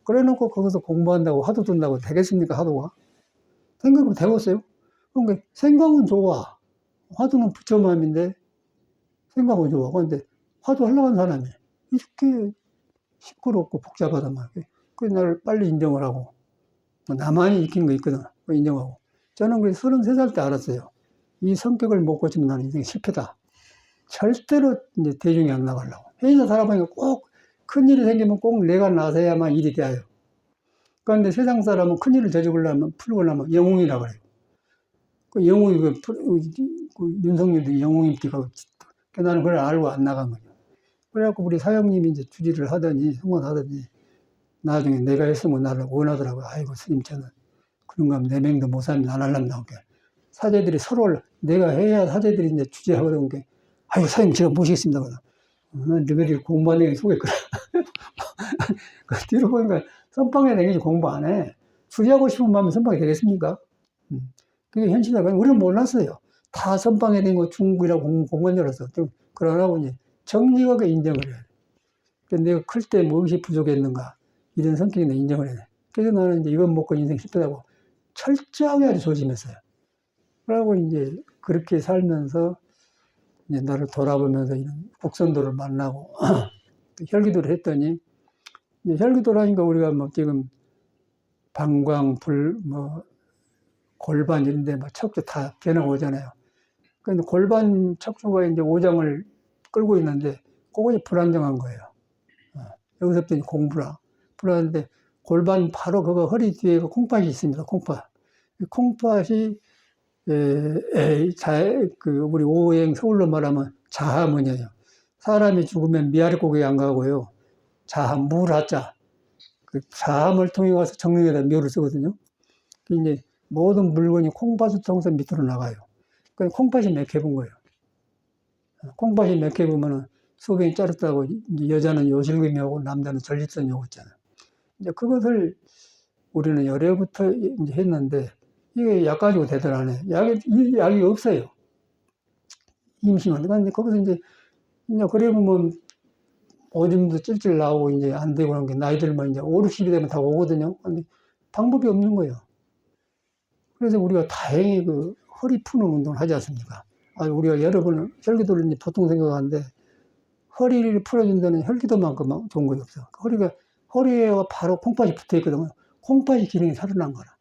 S1: 그래 놓고 거기서 공부한다고 화두 둔다고 되겠습니까? 화두가? 생각은 되겠어요? 그러니까 생각은 좋아. 화두는 부처 마음인데 생각은 좋아. 그런데 화두 하려고 한 사람이 이렇게 시끄럽고 복잡하단 말이에요. 그래서 나를 빨리 인정을 하고 나만이 익힌 거 있거든. 인정하고 저는 그래서 33살 때 알았어요. 이 성격을 못 고치면 나는 인생이 실패다. 절대로 이제 대중이 안 나가려고. 회사 살아보니까 꼭 큰일이 생기면 꼭 내가 나서야만 일이 돼요. 그런데 세상 사람은 큰일을 저지르려면 풀고려면 영웅이라 그래요. 영웅이 윤석열도 영웅입니까? 나는 그걸 알고 안 나간 거죠. 그래갖고 우리 사형님이 이제 주지를 하더니 성원하더니 나중에 내가 했으면 나를 원하더라고요. 아이고 스님 저는 그런 거 하면 내 명도 못 살면 안 하려면 나올게. 사제들이 서로 내가 해야 사제들이 이제 주제하거든. 아이고 사장님 제가 모시겠습니다. 너희들 공부하는 게 속에 그래. 그 뒤로 보니까 선방에 되겠지 공부 안 해. 주제하고 싶은 마음에 선방이 되겠습니까? 그게 현실이다. 우리는 몰랐어요. 다 선방에 된 거 중국이라고 공간 열었어. 그러라고 이제 정직하게 인정을 해야 돼. 내가 클 때 무엇이 부족했는가 이런 성격이 인정을 해야 돼. 그래서 나는 이제 이건 먹고 인생 실패하고 철저하게 아주 조심했어요. 그러고 이제 그렇게 살면서 이제 나를 돌아보면서 이런 국선도를 만나고 혈기도를 했더니 이제 혈기도를 하니까 우리가 지금 방광, 불, 골반 이런 데 척추 다 변화가 오잖아요. 그런데 골반 척추가 이제 오장을 끌고 있는데 그것이 불안정한 거예요. 여기서부터 공부라. 불안한데 골반 바로 그거 허리 뒤에 콩팥이 있습니다. 콩팥. 콩팥이 우리 오행 서울로 말하면 자하문이에요. 사람이 죽으면 미아랫고개 안 가고요. 자하, 물하자. 그 자함을 통해 가서 정릉에다 묘를 쓰거든요. 이제 모든 물건이 콩팥을 통해서 밑으로 나가요. 그 콩팥이 맥혀본 거예요. 콩팥이 맥혀보면은 소변이 짜릿다고 여자는 요실금이하고 남자는 전립선이 오고 있잖아요. 이제 그것을 우리는 열애부터 이제 했는데 이게 약 가지고 대들 안 해. 약이 없어요. 임신은. 그런데 거기서 이제 그러면 오줌도 찔찔 나오고 이제 안 되고 그런 게 나이 들면 이제 5, 60이 되면 다 오거든요. 근데 방법이 없는 거예요. 그래서 우리가 다행히 허리 푸는 운동을 하지 않습니까? 우리가 여러분 혈기도를 이제 보통 생각하는데 허리를 풀어준 데는 혈기도만큼 좋은 것이 없어. 허리에 바로 콩팥이 붙어 있거든요. 콩팥이 기능이 살아난 거라.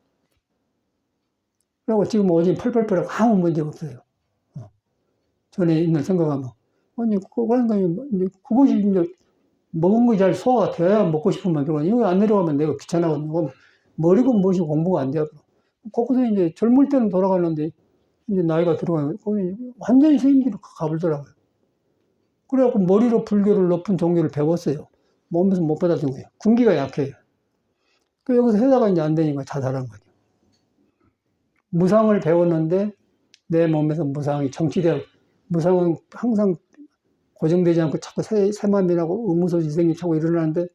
S1: 그리고 지금 오줌 펄펄펄하고 아무 문제가 없어요. 전에 있는 생각하면. 그것이 이제 먹은 거 잘 소화가 돼야 먹고 싶으면 들어가. 이거 안 내려가면 내가 귀찮아가지고 머리고 무엇이 공부가 안 돼요. 거기서 이제 젊을 때는 돌아가는데 이제 나이가 들어가면 완전히 스님들이 가불더라고요. 그래갖고 머리로 불교를 높은 종교를 배웠어요. 몸에서 못 받아준 거예요. 군기가 약해요. 여기서 해다가 이제 안 되니까 자살한 거죠. 무상을 배웠는데 내 몸에서 무상이 정치되고 무상은 항상 고정되지 않고 자꾸 새만이라고 의무소지 생기 자꾸 일어나는데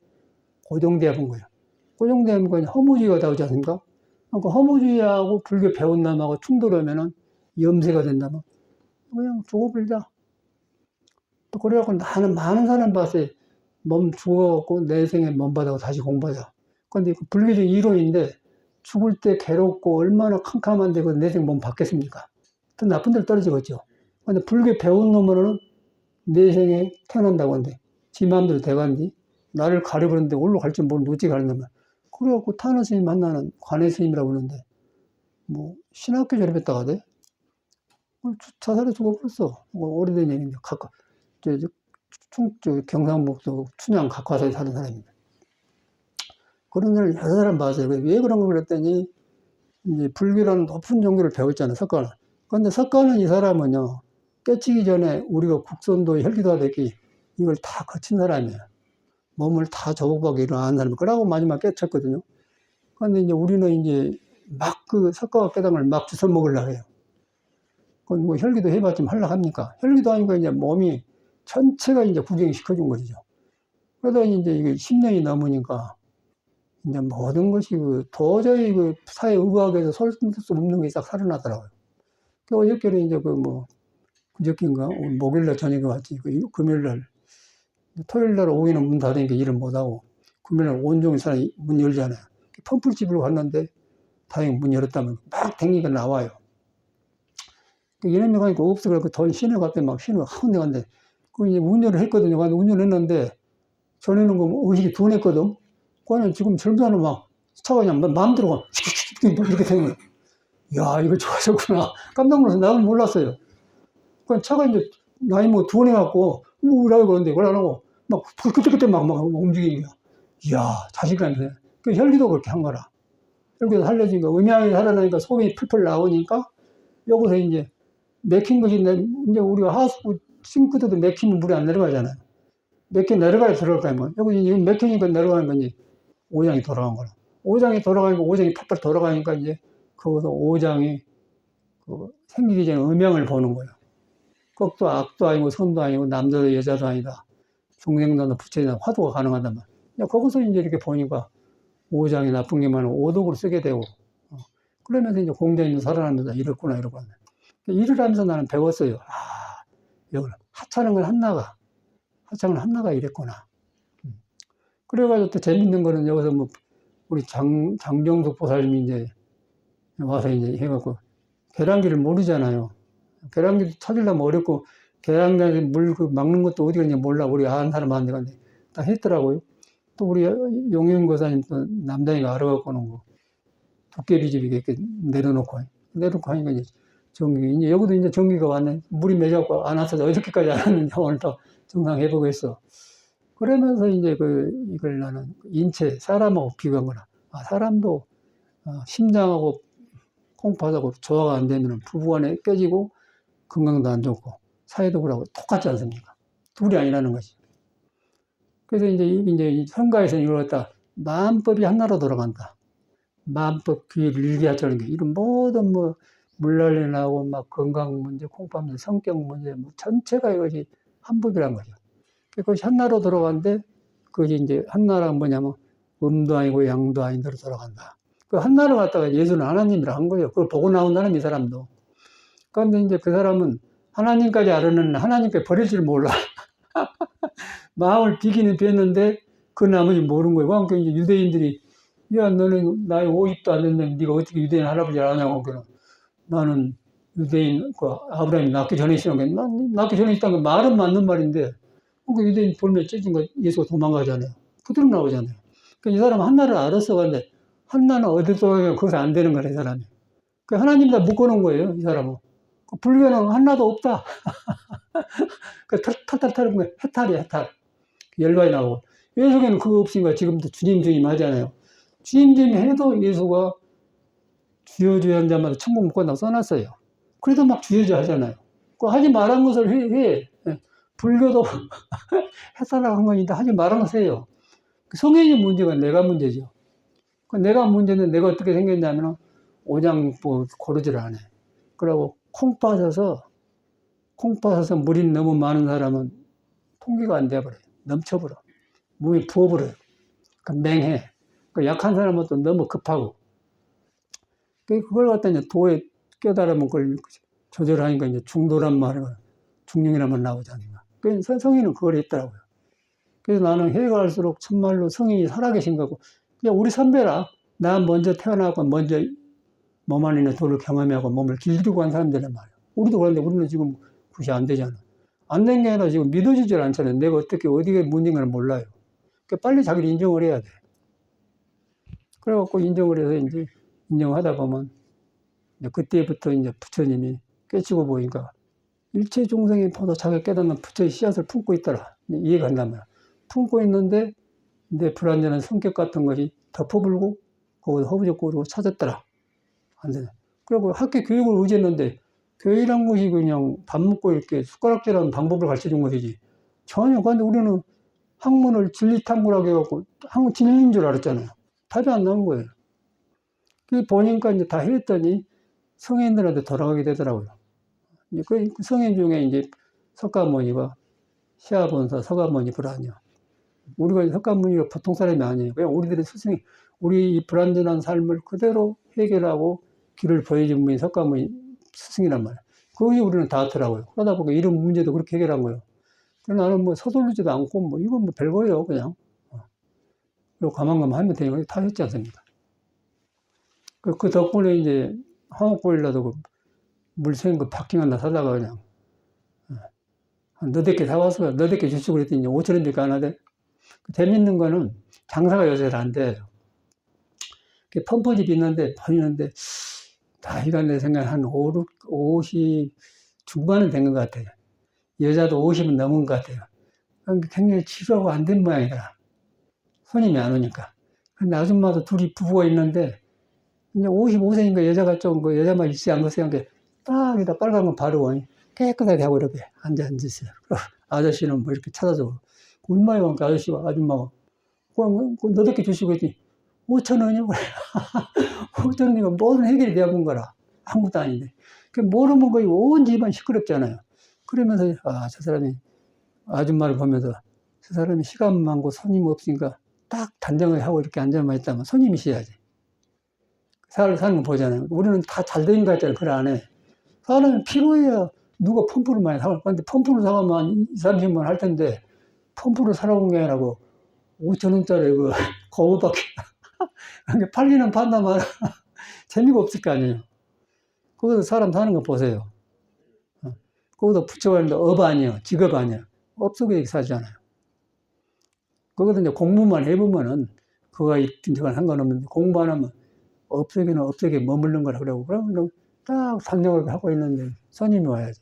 S1: 고정되어 본 거예요. 고정되면 그냥 허무주의가 나오지 않습니까? 그러니까 허무주의하고 불교 배운 놈하고 충돌하면은 염세가 된다면 그냥 죽어버리자. 또 그래갖고 나는 많은 사람 봤어요. 몸 죽어갖고 내생에 몸 받아고 다시 공부하자. 근데 그 불교적 이론인데 죽을 때 괴롭고 얼마나 캄캄한데 그 내생 몸 받겠습니까? 더 나쁜 데로 떨어지겠죠. 근데 불교 배운 놈은 내생에 태어난다고 하는데 지 마음대로 돼간디 나를 가려버렸는데 올로 갈지 모르는 어찌 가려면 그래갖고 타나 스님 만나는 관해 스님이라고 그러는데 뭐 신학교 졸업했다가 돼? 자살해 죽어버렸어. 오래된 얘기인데 각각 경상북도 춘향 각화사에 사는 사람입니다. 그런 걸 여러 사람 봤어요. 왜 그런 걸 그랬더니 이제 불교라는 높은 종교를 배웠잖아요. 석가는. 그런데 석가는 이 사람은요 깨치기 전에 우리가 국선도 혈기도가 됐기 이걸 다 거친 사람이에요. 몸을 다 조국하게 일어나는 사람이 그러고 마지막 깨쳤거든요. 그런데 이제 우리는 이제 막 그 석가와 깨달음을 막 주워 먹으려고 해요. 그건 뭐 혈기도 해봤지만 하려고 합니까? 혈기도 하니까 이제 몸이 전체가 이제 구경시켜준 것이죠. 그러다 이제 이게 10년이 넘으니까 이제 모든 것이 도저히 사회 의학에서 설 수 없는 게 싹 살아나더라고요. 그 어저께는 이제 그저께인가? 목요일날 저녁에 왔지. 금요일날, 토요일날 오후에는 문 닫으니까 일을 못하고, 금요일날 온종일 사람이 문 열잖아요. 펌플집으로 갔는데, 다행히 문 열었다면 막 댕기니까 나와요. 이놈이 가니까 없어. 그래서 돈 신을 갔더니 막 신을 하운데 갔는데, 이제 운전을 했거든요. 운전을 했는데, 전에는 의식이 둔했거든. 그거는 지금 젊은 사람은 막 차가 그냥 마음대로 가, 이렇게 되는 거예요. 야, 이거 좋아졌구나. 깜짝 놀라서 나는 몰랐어요. 그 차가 이제 나이 뭐 둔해갖고, 우라고 그러는데, 그걸 안 하고, 막 그때 막 움직이는 거야. 이야, 자신감이 돼. 그 혈기도 그렇게 한 거라. 혈기도 살려진 거. 음양이 살아나니까 소금이 풀풀 나오니까, 여기서 이제 맥힌 것이, 이제 우리가 하수, 싱크대도 맥히면 물이 안 내려가잖아요. 맥혀 내려가야 들어갈 거야, 뭐. 여기 지금 맥히니까 내려가는 거지. 오장이 돌아간 거라. 오장이 돌아가니까, 오장이 팔팔 돌아가니까 이제, 거기서 오장이 생기기 전에 음양을 보는 거예요. 꼭도 악도 아니고 선도 아니고 남자도 여자도 아니다. 중생도나 부처이나 화두가 가능하단 말이야. 거기서 이제 이렇게 보니까 오장이 나쁜 게 많으면 오독으로 쓰게 되고, 그러면서 이제 공자님도 살아나면서 이랬구나, 이러고. 일을 하면서 나는 배웠어요. 아, 이걸 하찮은 한나가, 하찮은 한나가 이랬구나. 그래가지고 또 재밌는 거는 여기서 뭐, 우리 장정숙 보살님이 이제 와서 이제 해갖고, 계량기를 모르잖아요. 계량기도 찾으려면 어렵고, 계량기에 물 막는 것도 어디 갔냐 몰라. 우리 아는 사람한테 갔는데, 다 했더라고요. 또 우리 용인 고사님 또 남자애가 알아갖고는 뭐, 도깨비집이 이렇게 내려놓고 하니까 이제 이제 여기도 이제 전기가 왔네. 물이 맺어갖고 안 왔어서 어저께까지 안 왔는데 오늘 또 정상 해보고 했어. 그러면서 이제 이걸 나는 인체, 사람하고 비교한 거라. 아, 사람도 심장하고 콩팥하고 조화가 안 되면 부부간에 깨지고 건강도 안 좋고 사회도 그러고 똑같지 않습니까? 둘이 아니라는 거지. 그래서 이제 성가에서는 이걸 갖다 마음법이 하나로 돌아간다. 마음법 귀를 일기하자는 게 이런 모든 뭐 물난리 나고 막 건강 문제, 콩팥 문제, 성격 문제 뭐 전체가 이것이 한법이란 거죠. 그것이 한나로 돌아가는데 그것이 이제 한나라는 뭐냐면 음도 아니고 양도 아닌 대로 돌아간다. 그 한나를 갖다가 예수는 하나님이라 한 거예요. 그걸 보고 나온 사람 이 사람도. 그런데 이제 그 사람은 하나님까지 알았는데 하나님께 버릴 줄 몰라. 마음을 비기는 비었는데 그 나머지 모르는 거예요. 그러니까 이제 유대인들이 야 너는 나이 50도 안 됐는데 네가 어떻게 유대인 할아버지를 아냐고. 나는 유대인 아브라함이 낳기 전에 있었는 게 난 낳기 전에 있다는 건 말은 맞는 말인데 그 유대인 돌면 찢은 거 예수가 도망가잖아요. 그대로 나오잖아요. 그러니까 이 사람은 한나를 알았어. 근데 한나는 어디서 거기서 안 되는 거야, 이 사람이. 그 하나님다 묶어놓은 거예요, 이 사람은. 그 불교는 한나도 없다. 그 탈탈 털은 거 해탈이야, 해탈. 열반이 나오고. 예수에는 그거 없으니까 지금도 주님 하잖아요. 주님 해도 예수가 주여 한 자마다 천국 못 간다고 써놨어요. 그래도 막 주여 하잖아요. 그 하지 말한 것을 해. 불교도 해탈하고 한 건데 하지 말한 것을 해요. 성인의 문제가 내가 문제죠. 그 내가 문제는 내가 어떻게 생겼냐면 오장 고르지를 안 해. 그러고 콩 빠져서 물이 너무 많은 사람은 통기가 안 돼버려요. 넘쳐버려. 몸이 부어버려요. 그 맹해. 그 약한 사람은 또 너무 급하고. 그걸 갖다 이제 도에 깨달으면 그걸 조절하니까 이제 중도란 말이고 중령이란 말 나오지 않는가. 그 성인은 그걸 했더라고요. 그래서 나는 해가 갈수록 참말로 성인이 살아계신 거고, 그냥 우리 선배라, 나 먼저 태어나고 먼저 몸 안에 있는 돌을 경험하고 몸을 길들이고 간 사람들이란 말이야. 우리도 그런데 우리는 지금 그것이 안 되잖아. 안 된 게 아니라 지금 믿어지질 않잖아요. 내가 어떻게 어디가 문제인가를 몰라요. 그러니까 빨리 자기를 인정을 해야 돼. 그래갖고 인정을 해서 이제 인정하다 보면 이제 그때부터 이제 부처님이 깨치고 보니까 일체众生이 모두 자기가 깨닫는 부처의 씨앗을 품고 있더라. 이해가 간단 말이야. 품고 있는데 내 불완전한 성격 같은 것이 덮어불고 거기서 허브적으로 찾았더라. 안 되네. 그리고 학교 교육을 의지했는데 교육이란 것이 그냥 밥 먹고 이렇게 숟가락질하는 방법을 가르쳐 준 것이지. 전혀. 근데 우리는 학문을 진리탐구라고 해갖고 학문 진리인 줄 알았잖아요. 답이 안 나온 거예요. 그 보니까 이제 다 했더니 성인들한테 돌아가게 되더라고요. 그 성인 중에 이제 석가모니가 시아본사 석가모니 불안이요. 우리가 석가모니가 보통 사람이 아니에요. 그냥 우리들의 스승이 우리 이 불완전한 삶을 그대로 해결하고 길을 보여준 분이 석가모니 스승이란 말이에요. 그것이 우리는 닿더라고요. 그러다 보니까 이런 문제도 그렇게 해결한 거예요. 그래서 나는 뭐 서두르지도 않고 뭐 이건 뭐 별거예요, 그냥. 그리고 가만가만 하면 되니까 다 했지 않습니까? 그 덕분에 이제 한옥보일라도 그 물생 그 바킹 하나 사다가 그냥 너댓 개 사왔어요. 너댓 개 주시고 그랬더니 5,000원밖에 안 하대. 재밌는 거는 장사가 요새 안 돼요. 펌프집이 있는데 보이는데 나이가 내 생각에 한 50 중반은 된 것 같아요. 여자도 50은 넘은 것 같아요. 굉장히 치료하고 안 된 모양이더라. 손님이 안 오니까. 근데 아줌마도 둘이 부부가 있는데 이제 55세니까 여자가 좀 그 여자만 있지 않고 생각해 딱 여기다 빨간 거 바르고 깨끗하게 하고 이렇게 앉으세요. 아저씨는 뭐 이렇게 찾아줘. 얼마에 가니까 아저씨가 아줌마가 너댓 개 주시고 했더니 5,000원이요? 5,000원이면 모든 해결이 되어본 거라. 아무것도 아닌데. 모르면 거의 온 집안 시끄럽잖아요. 그러면서 저 사람이 아줌마를 보면서 저 사람이 시간 많고 손님 없으니까 딱 단정을 하고 이렇게 앉아만 있다면 손님이 있어야지. 사는 거 보잖아요. 우리는 다 잘 된 거 같잖아요. 그걸 안 해. 사람이 필요해야 누가 펌프를 많이 사갈 건데 펌프를 사가면 2, 30만 할 텐데 펌프를 사러 온 게 아니라고 5,000원짜리 그 거울밖에 팔리는 판다만 재미가 없을 거 아니에요. 거기서 사람 사는 거 보세요. 거기서 부처가 있는데 업 아니에요. 직업 아니에요. 업 속에 사잖아요. 거기서 이제 공부만 해보면은 그거가 있든 저건 상관없는데 공부 안 하면 업 속에는 업 속에 머무르는 거라 그러고 그러면 딱 상정을 하고 있는데 손님이 와야지.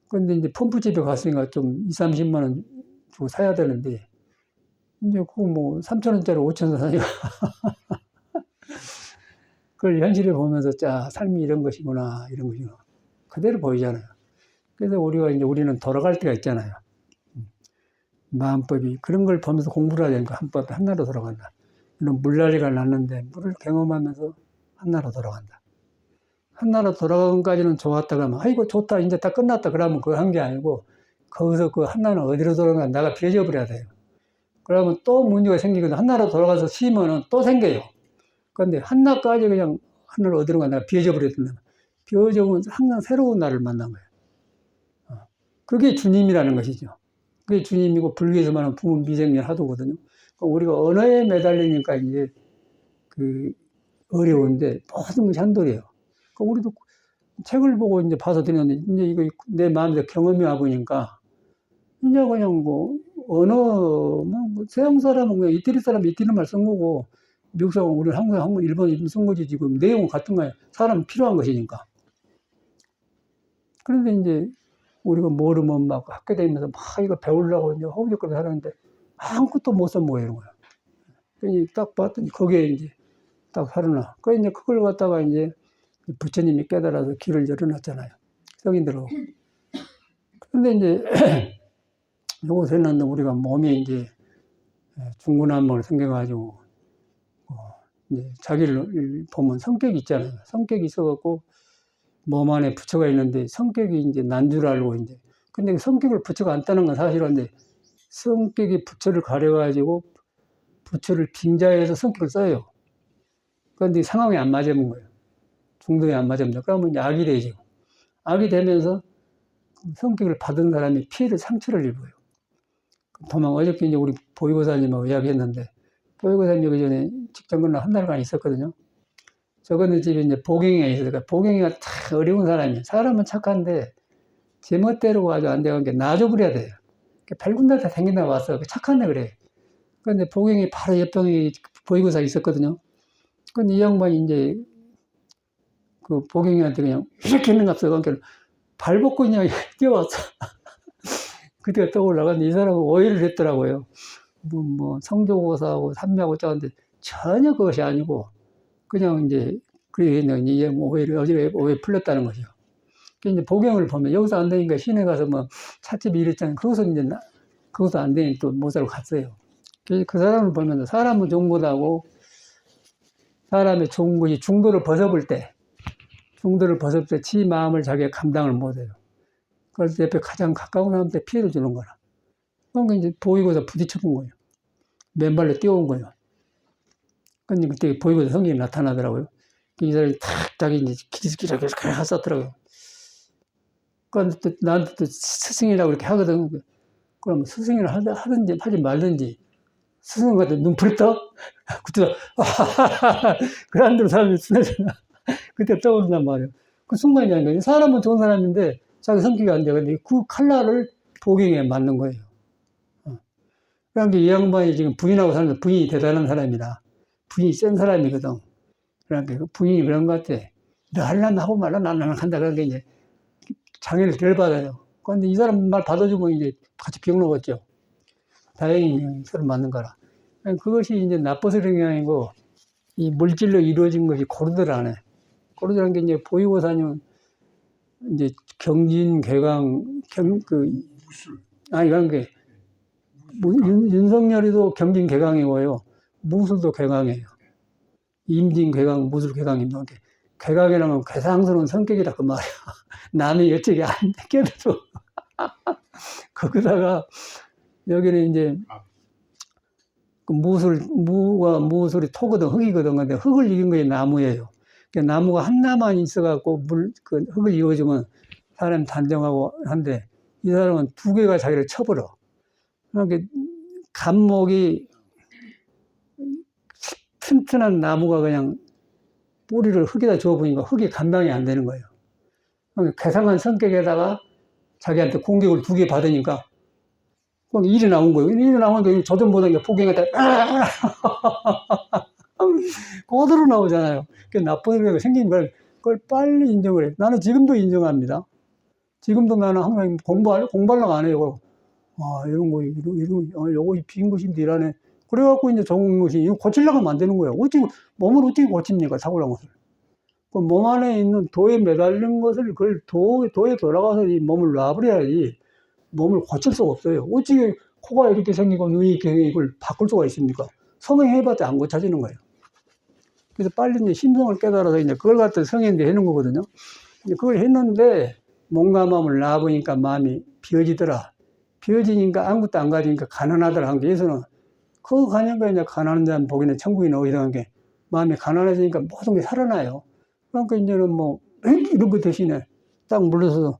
S1: 근데 이제 펌프집에 갔으니까 좀 2, 30만 원 주고 사야 되는데 이제 그거 뭐 3,000원짜리 5,000원 사니까 그걸 현실에 보면서 삶이 이런 것이구나, 이런 것이구나. 그대로 보이잖아요. 그래서 우리는 돌아갈 때가 있잖아요. 마음법이 그런 걸 보면서 공부를 해야 되니까 한법 한나로 돌아간다. 이런 물난리가 났는데 물을 경험하면서 한나로 돌아간다. 한나로 돌아가기까지는 좋았다 그러면 아이고 좋다 이제 다 끝났다 그러면 그거 한 게 아니고 거기서 그 한나는 어디로 돌아가 내가 비워버려야 돼요. 그러면 또 문제가 생기거든. 한나로 돌아가서 쉬면은 또 생겨요. 그런데 한나까지 그냥 하늘을 어디로 가 내가 비워버렸다. 비워져면 항상 새로운 나를 만난 거예요. 그게 주님이라는 것이죠. 그게 주님이고 불교에서 말하는 부문 미생년 하도거든요. 우리가 언어에 매달리니까 이제 어려운데 모든 것이 한돌이에요. 우리도 책을 보고 이제 봐서 드렸는데 이제 이거 내 마음에서 경험이 와 보니까 이제 그냥 뭐 언어 뭐 서양 사람은 그냥 이태리 사람 이태리 말 쓴 거고 미국 사람은 우리 한국 일본 쓴 거지 지금 내용은 같은 거예요. 사람 필요한 것이니까. 그런데 이제 우리가 모르면 막 학교 다니면서 막 이거 배우려고 이제 허우적거리고 하는데 아무것도 못 써먹어요, 이런 거야. 그러니 딱 봤더니 거기에 이제 딱 살아나. 그래 이제 그걸 갖다가 이제 부처님이 깨달아서 길을 열어놨잖아요. 성인들하고. 그런데 이제 요새는 우리가 몸이 이제 중구난방으로 생겨가지고 이제 자기를 보면 성격이 있잖아요. 성격이 있어갖고 몸 안에 부처가 있는데 성격이 이제 난 줄 알고 이제 근데 성격을 부처가 안 따는 건 사실인데 성격이 부처를 가려가지고 부처를 빙자해서 성격을 써요. 그런데 상황이 안 맞으면 거예요. 중도에 안 맞으면 그러면 악이 되죠. 악이 되면서 성격을 받은 사람이 피해를, 상처를 입어요. 어저께 이제 우리 보육교사님하고 이야기했는데, 보육교사님 여기 전에 직장 근로 한 달간 있었거든요. 저거는 집에 이제 보경이가 있으니까, 보경이가 다 어려운 사람이에요. 사람은 착한데, 제멋대로 아주 안 되는 게 놔줘버려야 돼요. 발군다 다 댕긴다 왔어. 착한데 그래. 근데 보경이 바로 옆방에 보육교사 있었거든요. 근데 이 양반이 이제 그 보경이한테 그냥 이렇게 했는 것 같아요. 그러니까 발 벗고 그냥 뛰어왔어. 그때가 떠올라갔는데 이 사람은 오해를 했더라고요. 성조고사하고 삼매하고 짜는데 전혀 그것이 아니고 그냥 이제 그랬는데 이제 뭐 오해 풀렸다는 거죠. 이제 보경을 보면 여기서 안 되니까 시내 가서 뭐 찻집이 이랬잖아요. 그것은 이제 그것도 안 되니 또 모자로 갔어요. 그 사람을 보면서 사람은 좋은 거다고 사람의 좋은 것이 중도를 벗어볼 때 지 마음을 자기가 감당을 못해요. 그래서 옆에 가장 가까운 사람한테 피해를 주는 거라. 그러니까 이제 보이고서 부딪혀본 거예요. 맨발로 뛰어온 거예요. 근데 그때 보이고서 성경이 나타나더라고요. 이 사람이 탁 자기 이제 기지기를 했었더라고요. 그런데 또 나한테 또 스승이라고 이렇게 하거든. 그러면 스승이라 하든지 하지 말든지 스승한테 눈 부렸다? 그때 그런 대로 사람이 순해졌나? 그때 떠오른단 말이에요. 그 순간이 아닌가. 사람은 좋은 사람인데 자기 성격이 안 돼. 근데 그 칼날을 보경에 맞는 거예요. 그러니까 이 양반이 지금 부인하고 사는데 부인이 대단한 사람이라. 부인이 센 사람이거든. 그러니까 그 부인이 그런 것 같아. 너 하려면 하고 말라 나는 한다. 그런 게 이제 장애를 덜 받아요. 그런데 이 사람 말 받아주면 이제 같이 병 먹었죠. 다행히 서로 맞는 거라. 그것이 이제 나빠서 그런 게 아니고 이 물질로 이루어진 것이 고르들 안 해. 고르들한 게 이제 보육교사님은 이제 경진, 괴강, 이런 게 윤석열이도 경진, 괴강이고요. 무술도 괴강이에요. 임진, 괴강, 무술, 괴강입니다. 괴강이라면 괴상스러운 성격이다 그 말이야. 남이 여쪽에 안 껴도 거기다가 여기는 이제 무술이 토거든, 흙이거든. 근데 흙을 이긴 게 나무예요. 그러니까 나무가 하나만 있어갖고 흙을 이어주면 사람 단정하고 한데 이 사람은 두 개가 자기를 쳐버려. 그러니까 감목이 튼튼한 나무가 그냥 뿌리를 흙에다 줘보니까 흙이 감당이 안 되는 거예요. 그러니까 괴상한 성격에다가 자기한테 공격을 두 개 받으니까 일이 나온 거예요. 일이 나오니까 저좀 보던 보경에다 그대로 나오잖아요. 나쁜 애가 생긴 그걸 빨리 인정을 해. 나는 지금도 인정합니다. 지금도 나는 항상 공부하려고 안 해요. 요거 빈 곳인데 이라네. 그래갖고 이제 좋은 것이, 이거 고치려고 하면 안 되는 거예요. 몸을 어떻게 고칩니까? 사고난 것을. 그 몸 안에 있는 도에 매달린 것을 그걸 도에 돌아가서 이 몸을 놔버려야지 몸을 고칠 수가 없어요. 어찌 코가 이렇게 생기고 눈이 이렇게 이걸 바꿀 수가 있습니까? 성형해봤자 안 고쳐지는 거예요. 그래서 빨리 이제 심성을 깨달아서 이제 그걸 갖다 성형인데 해놓은 거거든요. 그걸 했는데 몸과 마음을 놔보니까 마음이 비어지더라. 비어지니까 아무것도 안 가지니까 가난하더라. 한 게 예수는 그거 가니까 이제 가난한 자는 복이네 천국이 나오이라는 게 마음이 가난해지니까 모든 게 살아나요. 그러니까 이제는 이런 거 대신에 딱 물러서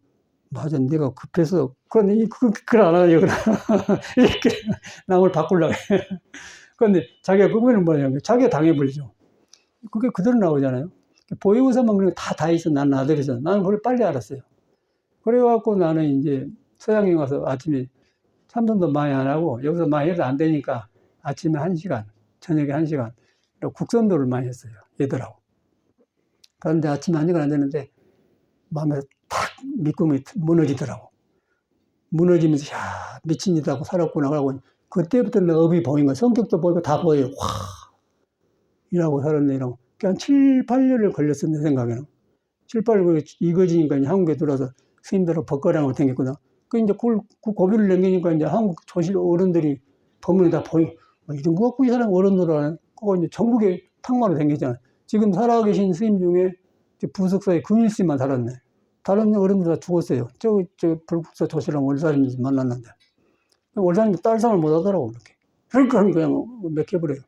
S1: 맞아, 내가 급해서 그런데 그걸 안 하냐 이렇게 남을 바꾸려고 해. 그런데 자기가 그거는 뭐냐면 자기가 당해버리죠. 그게 그대로 나오잖아요. 보육교사만 그냥 다 있어. 나는 아들이서. 나는 그걸 빨리 알았어요. 그래갖고 나는 이제 서양에 가서 아침에 참선도 많이 안 하고 여기서 많이 해도 안 되니까 아침에 1시간, 저녁에 1시간 국선도를 많이 했어요. 얘들하고. 그런데 아침에 1시간 안 되는데 마음에 탁 믿음이 무너지더라고. 무너지면서 미친 짓 하고 살았구나. 그러고 그때부터 내 업이 보인 거야. 성격도 보이고 다 보여요. 이라고 살았네. 이러고. 한 7, 8년을 걸렸어, 내 생각에는. 7, 8년 이거지니까 이제 한국에 들어와서 스님들하고 벗거량을 댕겼거든. 이제 그 고비를 넘기니까 이제 한국 조실 어른들이 법문에 다 이런 거 갖고 이 사람 어른들 하네. 그거 이제 전국에 탕마로 댕겼잖아. 지금 살아계신 스님 중에 부석사의 근일스님만 살았네. 다른 어른들 다 죽었어요. 저 불국사 조실랑 월사님 만났는데. 월사님 딸상을 못 하더라고, 이렇게. 그러니까 그냥 맥혀버려요.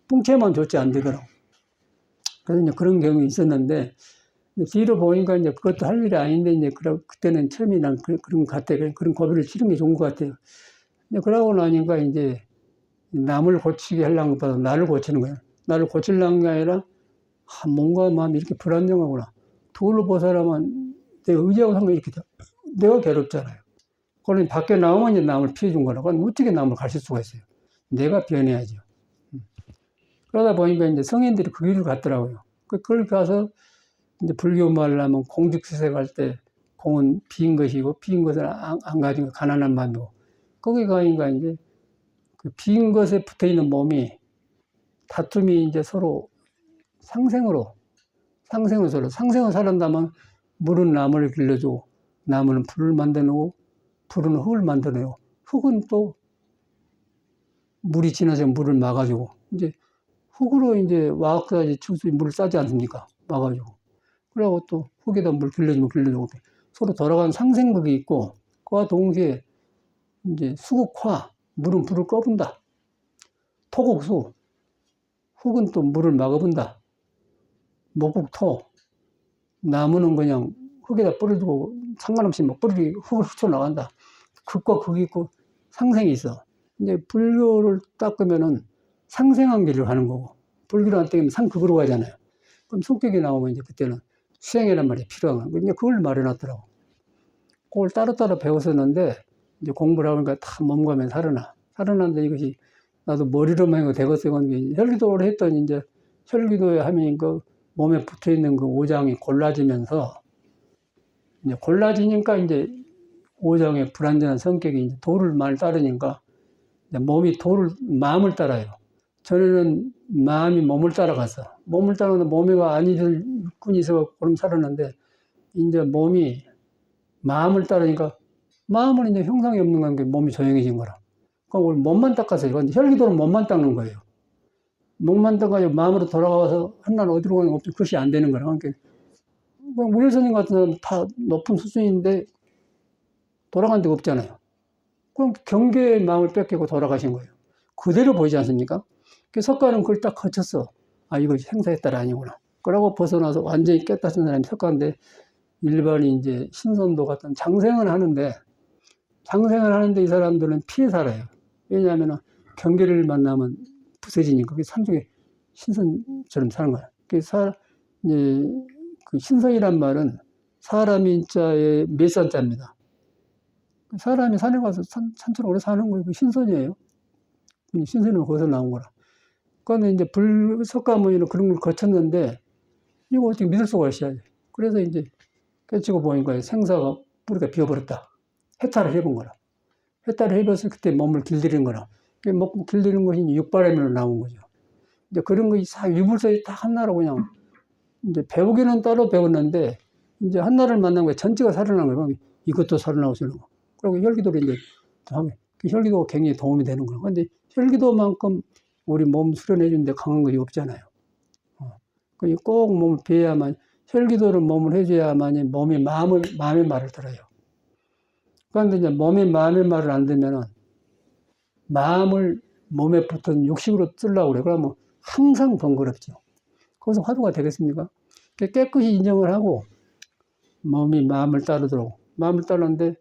S1: 뿡채만 좋지 안 되더라고. 그래서 이제 그런 경험이 있었는데, 뒤로 보니까 이제 그것도 할 일이 아닌데, 이제, 그때는 처음에 난 그런 것 같아요. 그런 고비를 치는 게 좋은 것 같아요. 이제 그러고 나니까 이제 남을 고치게 하려는 것보다 나를 고치는 거예요. 나를 고치려는 게 아니라, 뭔가 마음이 이렇게 불안정하구나. 둘로 보사람은 내 의지하고 상관이 이렇게 돼. 내가 괴롭잖아요. 그러니 밖에 나오면 이제 남을 피해준 거라. 그럼 어떻게 남을 가르칠 수가 있어요? 내가 변해야죠. 그러다 보니까 이제 성인들이 그 길을 갔더라고요. 그걸 가서 이제 불교 말로 하면 공직수색 할 때 공은 빈 것이고 빈 것을 안 가지고 가난한 마음이고 거기 가니까 이제 그 빈 것에 붙어 있는 몸이 다툼이 이제 서로 상생으로 서로 상생을 살았다면 물은 나무를 길러주고 나무는 불을 만들어내고 불은 흙을 만들어내고 흙은 또 물이 지나서 물을 막아주고 이제 흙으로 이제 와학까지 추수 물을 싸지 않습니까? 막아주고 그리고 또 흙에다 물 길러주고 서로 돌아가는 상생극이 있고 그와 동시에 이제 수국화 물은 불을 꺼분다. 토국수 흙은 또 물을 막아본다. 목국토 나무는 그냥 흙에다 뿌려주고 상관없이 뭐 뿌리기 흙을 훑어나간다. 극과 극이 있고 상생이 있어. 이제 불교를 닦으면은 상생한 길을 가는 거고 불교를 안 닦으면 상극으로 가잖아요. 그럼 성격이 나오면 이제 그때는 수행이란 말이 필요한 거예요. 이제 그걸 말해놨더라고. 그걸 따로따로 배웠었는데 이제 공부를 하니까 다 몸가면 살아나는데 이것이 나도 머리로만 해도 되겠어요. 혈기도를 했더니 이제 혈기도에 하면 그 몸에 붙어 있는 그 오장이 골라지면서 이제 골라지니까 이제 오장의 불완전한 성격이 이제 도를 많이 따르니까 이제 몸이 마음을 따라요. 전에는 마음이 몸을 따라갔어. 몸을 따라가는데 몸이가 아니들 육군이 있어 그럼 살았는데 이제 몸이 마음을 따르니까 마음은 이제 형상이 없는 관계 몸이 조용해진 거라. 그러니까 우리 몸만 닦았어요. 근데 혈기도는 몸만 닦는 거예요. 몸만 닦아서 마음으로 돌아가서 한날 어디로 가는 거 없죠. 그것이 안 되는 거라. 그러니까 우일선님 같은 사람은 다 높은 수준인데 돌아간 데가 없잖아요. 그럼 경계의 마음을 뺏기고 돌아가신 거예요. 그대로 보이지 않습니까? 그 석가는 그걸 딱 거쳤어. 아, 이거 생사의 딸 아니구나. 그러고 벗어나서 완전히 깨닫은 사람이 석가인데 일반이 이제 신선도 같은 장생을 하는데 이 사람들은 피해 살아요. 왜냐하면 경계를 만나면 부서지니까 그게 산중에 신선처럼 사는 거야. 그래서 이제 그 신선이란 말은 사람이 자의 몇 산자입니다. 사람이 산에 가서 산처럼 오래 사는 거예요. 그 신선이에요. 신선은 거기서 나온 거라. 그런데 이제 석가모니는 그런 걸 거쳤는데 이거 어떻게 믿을 수가 있어야 돼. 그래서 이제 깨치고 보니까 생사가 뿌리가 비어버렸다. 해탈을 해본 거라. 해탈을 해봐서 그때 몸을 길들이는 거라. 먹고 길들이는 것이 육바람으로 나온 거죠. 이제 그런 것이 다 유불선이 다 하나로 그냥 이제 배우기는 따로 배웠는데 이제 하나를 만난 거에 전체가 살아난 거예요. 이것도 살아나고 저런 거. 그리고 혈기도를 이제 하면 그 혈기도가 굉장히 도움이 되는 거예요. 근데 혈기도만큼 우리 몸 수련해 주는데 강한 것이 없잖아요. 꼭 몸을 배워야만 혈기도를 몸을 해줘야만이 몸이 마음의 말을 들어요. 그런데 이제 몸이 마음의 말을 안 듣면은 마음을 몸에 붙은 육식으로 쓰려고 그래. 그러면 항상 번거롭죠. 거기서 화두가 되겠습니까? 깨끗이 인정을 하고 몸이 마음을 따르도록 마음을 따르는데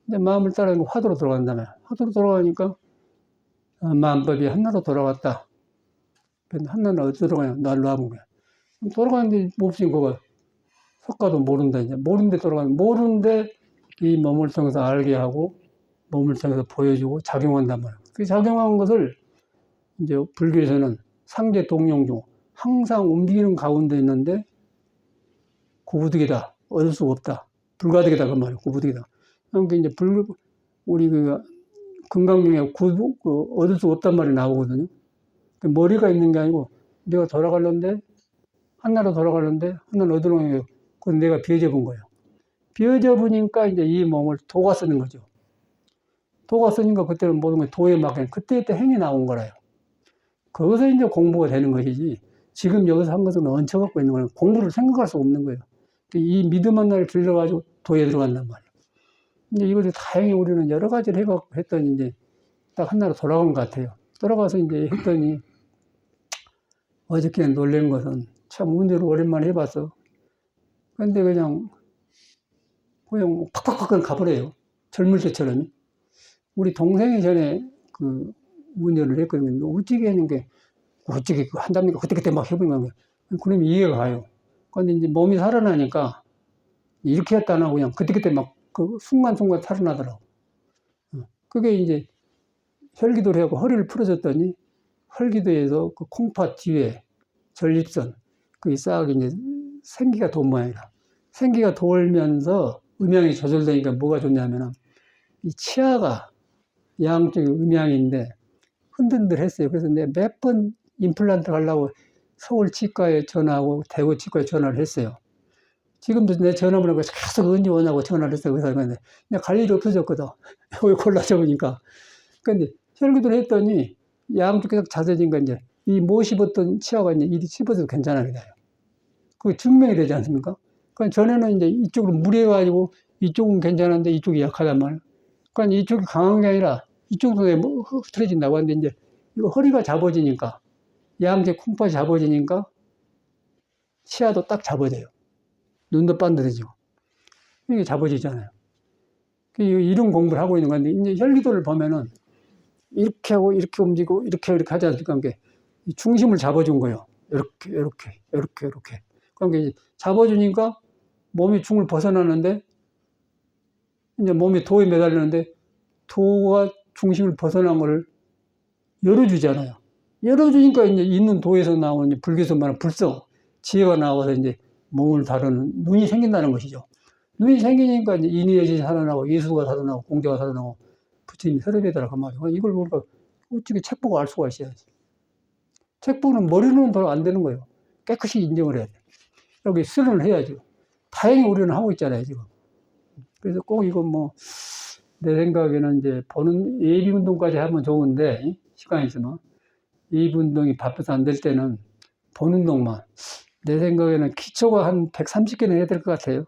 S1: 이제 마음을 따르는 화두로 돌아간다면 화두로 돌아가니까 마음법이 하나로 돌아갔다. 하나는 어디로 돌아가냐? 날로 하는 거야. 돌아가는데 몹시 그거 석가도 모른다. 이제 모르는데 이 몸을 통해서 알게 하고 몸을 통해서 보여주고 작용한단 말이야. 그 작용한 것을 이제 불교에서는 상제 동용중 항상 움직이는 가운데 있는데 구부득이다. 얻을 수가 없다. 불가득이다. 그 말이야. 구부득이다. 그러니까 이제 우리 그 건강 중에 얻을 수가 없단 말이 나오거든요. 그 머리가 있는 게 아니고 내가 하나로 돌아가려는데 하나는 어디로 가요? 그건 내가 비어져 본 거예요. 비어져 보니까 이제 이 몸을 도가 쓰는 거죠. 도가 쓰니까 그때는 모든 게 도에 맡겨 그때 행이 나온 거라요. 거기서 이제 공부가 되는 것이지 지금 여기서 한 것은 얹혀갖고 있는 거예요. 공부를 생각할 수 없는 거예요. 이 믿음 하나를 길러가지고 도에 들어간단 말이에요. 이제 이걸 다행히 우리는 여러 가지를 해갖고 했더니 이제 딱 하나로 돌아간 것 같아요. 돌아가서 이제 했더니 어저께 놀란 것은 참 운전을 오랜만에 해봤어. 근데 그냥 팍팍팍 가버려요. 젊을 때처럼. 우리 동생이 전에 그 운전을 했거든요. 어떻게 하는 게, 어떻게 한답니까? 그때 막 해보면, 그러면 이해가 가요. 근데 이제 몸이 살아나니까 이렇게 했다 안 하고 그냥 그때 막 그 순간순간 살아나더라고. 그게 이제 혈기도를 하고 허리를 풀어줬더니 혈기도에서 그 콩팥 뒤에 전립선, 그게 싹 이제 생기가 돈 모양이다. 생기가 돌면서 음양이 조절되니까 뭐가 좋냐면은 이 치아가 양쪽이 음양인데 흔들흔들 했어요. 그래서 내가 몇 번 임플란트 하려고 서울 치과에 전화하고 대구 치과에 전화를 했어요. 지금도 내 전화번호가 계속 언제 오냐고 전화를 했어요. 그래서 내가 갈 일이 없어졌거든. 여기 골라져 보니까. 근데 혈기도를 했더니 양쪽이 딱 잦아진 건 이제 이 못 씹었던 치아가 이제 이리 씹어도 괜찮아게 돼요. 그게 증명이 되지 않습니까? 그러니까 전에는 이제 이쪽으로 무리해가지고 이쪽은 괜찮은데 이쪽이 약하단 말이에요. 그러니까 이쪽이 강한 게 아니라 이쪽도 뭐 흐트러진다고 하는데 이제 이거 허리가 잡아지니까 양쪽 콩팥이 잡아지니까 치아도 딱 잡아져요. 눈도 반듯해지고. 이게 잡아지잖아요. 이런 공부를 하고 있는 건데 이제 혈기도를 보면은 이렇게 하고 이렇게 움직이고 이렇게 하지 않습니까? 그러니까 중심을 잡아준 거예요. 이렇게. 그러니까 잡아주니까 몸이 중을 벗어나는데 이제 몸이 도에 매달리는데 도가 중심을 벗어난 걸 열어주잖아요. 열어주니까 이제 있는 도에서 나오는 불교에서 말하는 불성, 지혜가 나와서 이제 몸을 다루는 눈이 생긴다는 것이죠. 눈이 생기니까 이제 인의여신이 살아나고 예수가 살아나고 공자가 살아나고 부처님이 서려배더라고 말이에요. 이걸 우리가 어떻게 책 보고 알 수가 있어야지. 책 보는 머리로는 더 안 되는 거예요. 깨끗이 인정을 해야 돼. 여기 수련을 해야죠. 다행히 우리는 하고 있잖아요, 지금. 그래서 꼭 이건 뭐, 내 생각에는 이제 보는 예비 운동까지 하면 좋은데, 시간이 있으면. 예비 운동이 바빠서 안 될 때는 보는 운동만. 내 생각에는 기초가 한 130개는 해야 될 것 같아요.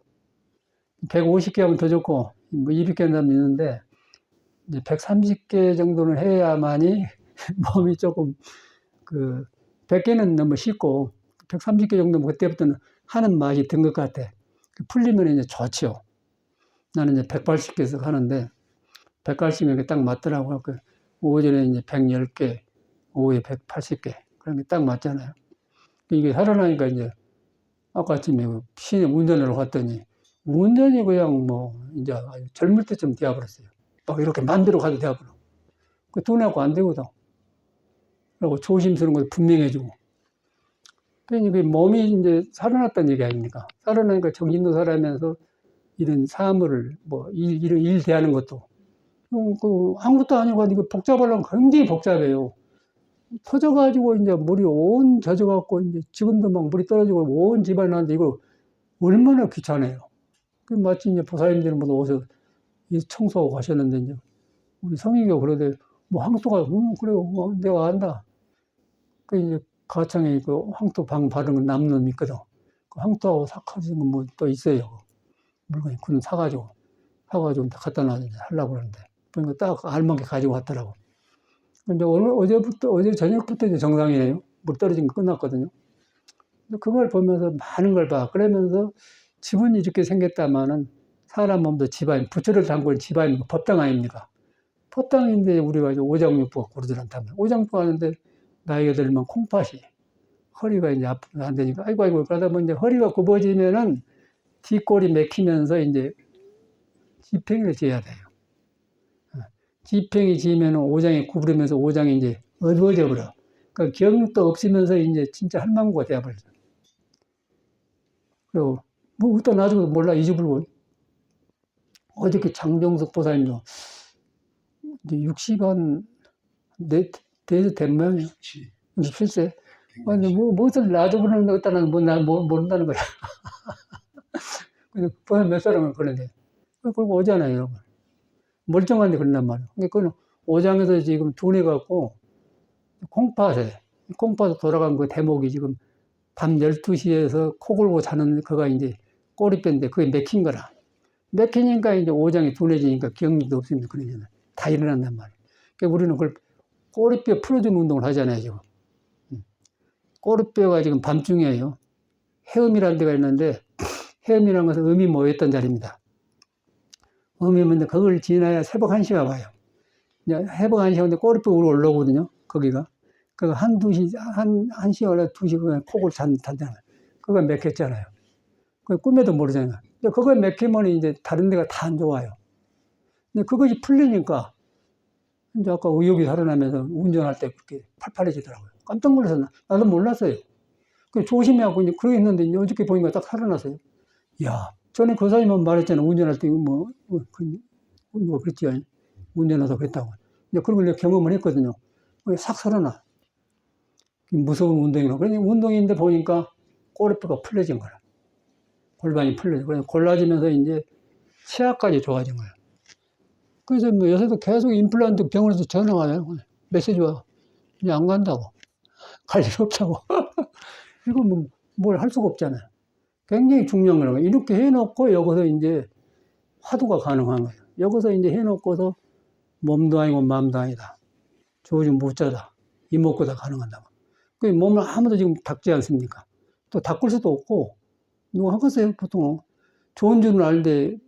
S1: 150개 하면 더 좋고, 뭐 200개 하는 사람도 있는데, 이제 130개 정도는 해야만이 몸이 조금 100개는 너무 쉽고 130개 정도면 그때부터는 하는 맛이 든 것 같아. 풀리면 이제 좋죠. 나는 이제 180개에서 하는데 180개 딱 맞더라고요. 오전에 이제 110개, 오후에 180개. 그런 게 딱 맞잖아요. 이게 살아나니까 이제 아까 아침에 시내 운전을 갔더니 운전이 그냥 뭐 이제 젊을 때쯤 되어버렸어요. 막 이렇게 맘대로 가도 되어버려. 돈하고 안 되거든. 그리고 조심스러운 걸 분명해주고. 그러니까 몸이 이제 살아났다는 얘기 아닙니까? 살아나니까 정신도 살아면서 이런 사물을, 이런 일 대하는 것도. 아무것도 아니고, 이거 복잡하려면 굉장히 복잡해요. 터져가지고, 이제 물이 온 젖어갖고, 이제 지금도 막 물이 떨어지고 온 집안이 나는데 이거 얼마나 귀찮아요. 마치 이제 보살님들은 모두 오셔 청소하고 가셨는데, 이제 우리 성의가 그러대, 황토가, 그래요. 내가 안다. 이제 가창에 황토 방 바른 건 남는 놈이 있거든. 황토하고 삭혀진 건 뭐 또 있어요. 물건이. 그건 사가지고 갖다 놔야 하려고 그러는데. 그러니까 딱 알맞게 가지고 왔더라고. 근데 어제 저녁부터 이제 정상이에요. 물 떨어진 거 끝났거든요. 그걸 보면서 많은 걸 봐. 그러면서 집은 이렇게 생겼다마는 사람 몸도 집안, 부처를 담그는 집안이 법당 아닙니까? 법당인데 우리가 이제 오장육부가 고르질 않다면. 오장육부 하는데 나이가 들면 콩팥이, 허리가 이제 앞으로 안 되니까, 아이고, 그러다 보면 이제 허리가 굽어지면은 뒷골이 맥히면서 이제 지팽이를 지어야 돼요. 지팽이 지으면 오장이 구부리면서 오장이 이제 어두워져 버려. 그러니까 경도 없으면서 이제 진짜 할망구가 되어버리죠. 그리고 뭐, 어디다 놔주고도 몰라, 잊어버리고. 어저께 장정석 보사님도 이제 60한, 대에서 된 모양이에요. 67세. 아니, 무엇을 놔줘버리는 것 같다는 모른다는 거야. 그래서 보면 몇 사람은 그러는데. 그리고 오잖아요, 여러분. 멀쩡한데 그런단 말이에요. 그건 오장에서 지금 둔해갖고, 콩팥에 돌아간 그 대목이 지금 밤 12시에서 코 골고 자는 그가 이제 꼬리뼈인데 그게 맥힌 거라. 맥히니까 이제 오장이 둔해지니까 기억력도 없습니다. 그러잖아요. 다 일어난단 말이에요. 그러니까 우리는 그걸 꼬리뼈 풀어주는 운동을 하잖아요, 지금. 꼬리뼈가 지금 밤중이에요. 헤엄이라는 데가 있는데, 해음이라는 것은 음이 모였던 자리입니다. 음이면 그걸 지나야 새벽 1시가 와요. 이제 새벽 1시가 오는데 꼬리뼈로 올라오거든요. 거기가. 그 한두 시, 한 시 원래 2시 그냥 폭을 잔잖아요. 그거 맥혔잖아요. 그 꿈에도 모르잖아요. 그거 맥히면 이제 다른 데가 다 안 좋아요. 근데 그것이 풀리니까 이제 아까 의욕이 살아나면서 운전할 때 그렇게 팔팔해지더라고요. 깜짝 놀라서 나도 몰랐어요. 그 조심해하고 이제 그러고 있는데 어저께 보니까 딱 살아났어요. 야, 전에 그 사람만 말했잖아. 운전할 때 뭐 그랬지. 운전해서 그랬다고. 이제 그런 걸 내가 경험을 했거든요. 싹 살아나. 무서운 운동이라고. 그러니 운동인데 보니까 꼬리뼈가 풀려진 거야. 골반이 풀려져. 그래서 골라지면서 이제 치아까지 좋아진 거야. 그래서 뭐 요새도 계속 임플란트 병원에서 전화 와요. 메시지 와. 이제 안 간다고. 갈 일 없다고. 이거 뭐, 뭘 할 수가 없잖아요. 굉장히 중요한 거라고. 이렇게 해놓고 여기서 이제 화두가 가능한 거예요. 여기서 이제 해놓고서 몸도 아니고 마음도 아니다. 조주 무자다. 이목구다 가능한다고. 그 몸을 아무도 지금 닦지 않습니까? 또 닦을 수도 없고, 누가 하겠어요? 보통 좋은 줄은 알되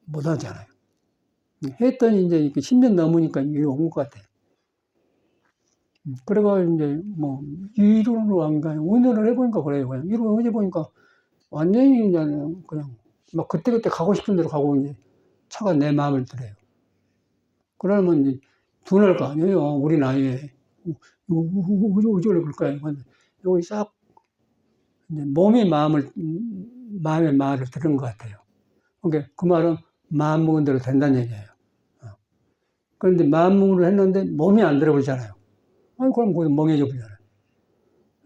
S1: 못 하잖아요. 했더니 이제 10년 넘으니까 이게 온 것 같아요. 그래가지고 이제 뭐, 이론으로 안 가요. 운전을 해보니까 그래요. 그냥 이론 해보니까 완전히 그냥 막 그때그때 가고 싶은 대로 가고 이제 차가 내 마음을 들어요. 그러면 이제 둔할 거 아니에요. 우리 나이에. 어쩌려 그럴까요? 여기 싹 이제 몸이 마음의 말을 들은 것 같아요. 그러니까 그 말은 마음 먹은 대로 된다는 얘기예요. 그런데 마음 먹으로 했는데 몸이 안 들어버리잖아요. 아니, 그럼 거기서 멍해져 버리잖아요.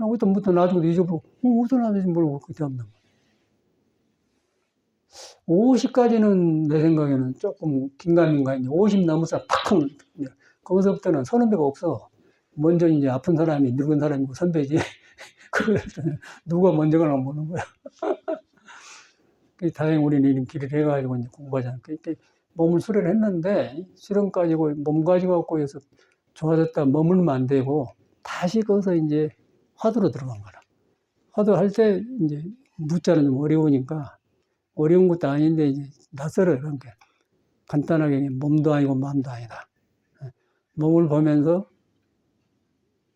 S1: 어떤 나중에 잊어버리고, 어디서 나는지 모르고 그때 없는 거예요. 50까지는 내 생각에는 조금 긴가민가, 이제 50 넘어서 팍! 거기서부터는 서는 데가 없어. 먼저 이제 아픈 사람이 늙은 사람이고 선배지. 그래서 누가 먼저 가나 보는 거야. 다행히 우리는 이런 길을 해가지고 이제 공부하잖아. 그러니까 몸을 수련을 했는데, 수련 가지고, 몸 가지고 갖고 해서 좋아졌다 머물면 안 되고, 다시 거기서 이제 화두로 들어간 거라. 화두 할 때 이제 무자는 좀 어려우니까, 어려운 것도 아닌데 이제 낯설어요. 그러니까 간단하게 몸도 아니고 마음도 아니다. 몸을 보면서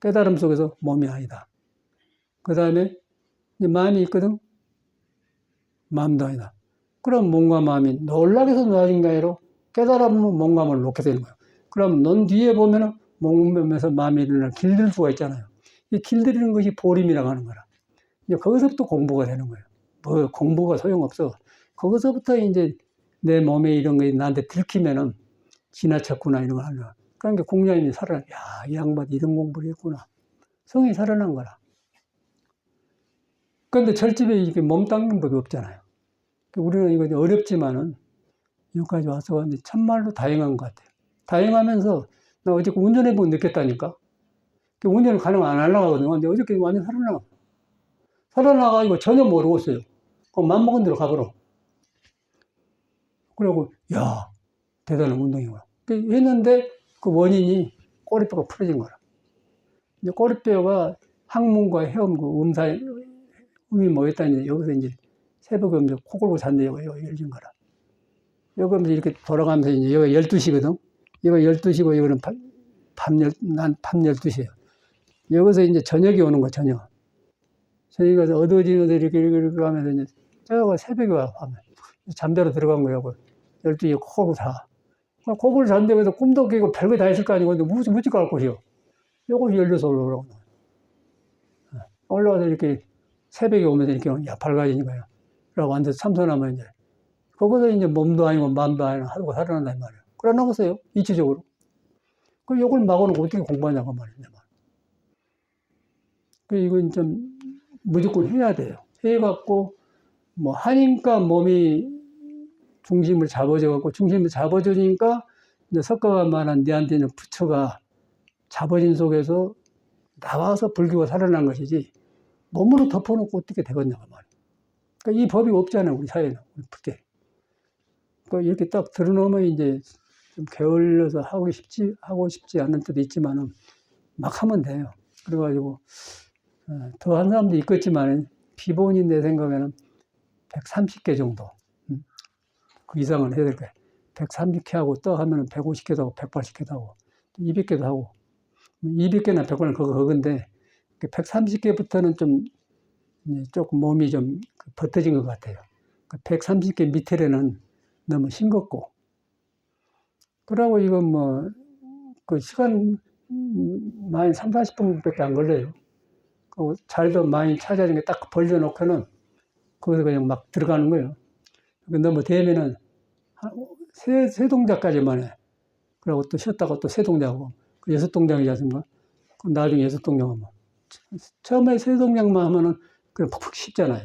S1: 깨달음 속에서 몸이 아니다. 그 다음에 마음이 있거든. 마음도 아니다. 그럼 몸과 마음이 놀라게서 놓아진 게 아니라 깨달으면 몸과 마음을 놓게 되는 거예요. 그럼 넌 뒤에 보면은 몸에서 마음이 일어나 길들 수가 있잖아요. 이 길들이는 것이 보림이라고 하는 거라. 이제 거기서부터 공부가 되는 거예요. 뭐 공부가 소용없어. 거기서부터 이제 내 몸에 이런 게 나한테 들키면은 지나쳤구나 이런 걸 하는 거야. 그러니까 공자님이 살아나. 야, 이 양반 이런 공부를 했구나. 성이 살아난 거라. 그런데 절집에 이렇게 몸 닦는 법이 없잖아요. 우리는 이거 어렵지만은 여기까지 와서 왔는데 참말로 다행한 것 같아요. 다행하면서 나 어저께 운전해보고 느꼈다니까. 운전을 가능 안 하려고 하거든요. 근데 어저께 완전 살아나. 살아나가지고 전혀 모르겠어요. 그럼 맘먹은 대로 가보러. 그리고, 야, 대단한 운동이구나. 했는데 그 원인이 꼬리뼈가 풀어진 거라. 이제 꼬리뼈가 항문과 해엄, 그 음이 모였다니 여기서 이제 새벽에 이제 코 골고 잤는데 여기가 열린 거라. 여기 이렇게 돌아가면서 이제 여기가 12시거든. 여기가 12시고 이거는 밤 12시에요. 여기서 이제 저녁이 오는 거야, 저녁. 저녁이 가서 어두워지면서 이렇게 가면서 이제 저거 새벽에 와, 밤에. 잠자러 들어간 거야, 12시에 코 골고 자. 코골 잤는데 그래서 꿈도 깨고 별거 다 있을 거 아니고, 근데 무지 갈 곳이요. 요것이 열려서 올라오라고. 올라와서 이렇게 새벽에 오면서 이렇게 밝아지니까요. 그러고 앉아서 참선하면 이제, 거기서 이제 몸도 아니고 마음도 아니고 하고 살아난단 말이에요. 그래 놓으세요, 이치적으로. 그 요걸 막아놓고 어떻게 공부하냐고 말이에요. 그 이건 좀 무조건 해야 돼요. 해갖고, 뭐, 하니까 몸이 중심을 잡아줘갖고, 중심을 잡아주니까, 이제 석가가 말한 내한테는 부처가 잡아진 속에서 나와서 불교가 살아난 것이지, 몸으로 덮어놓고 어떻게 되겠냐고 말이에요. 그러니까 이 법이 없잖아요, 우리 사회는. 그때. 그러니까 이렇게 딱 들어놓으면 이제 좀 게을러서 하고 싶지 않은 때도 있지만은, 막 하면 돼요. 그래가지고, 더 한 사람도 있겠지만, 기본이 내 생각에는 130개 정도. 그 이상은 해야 될 거예요. 130개 하고 또 하면은 150개도 하고 180개도 하고 200개도 하고 200개나 100개는 그건데 130개부터는 좀 조금 몸이 좀 버텨진 것 같아요. 130개 밑에는 너무 싱겁고. 그러고 이건 뭐 그 시간 많이 3, 40분밖에 안 걸려요. 자리도 많이 찾아진 게 딱 벌려놓고는 거기서 그냥 막 들어가는 거예요. 너무 되면은 세 동작까지만 해. 그러고 또 쉬었다가 또 세 동작하고, 그 6동작이지 않습니까? 그럼 나중에 6동작 하면. 처음에 세 동작만 하면은 그냥 푹푹 쉽잖아요.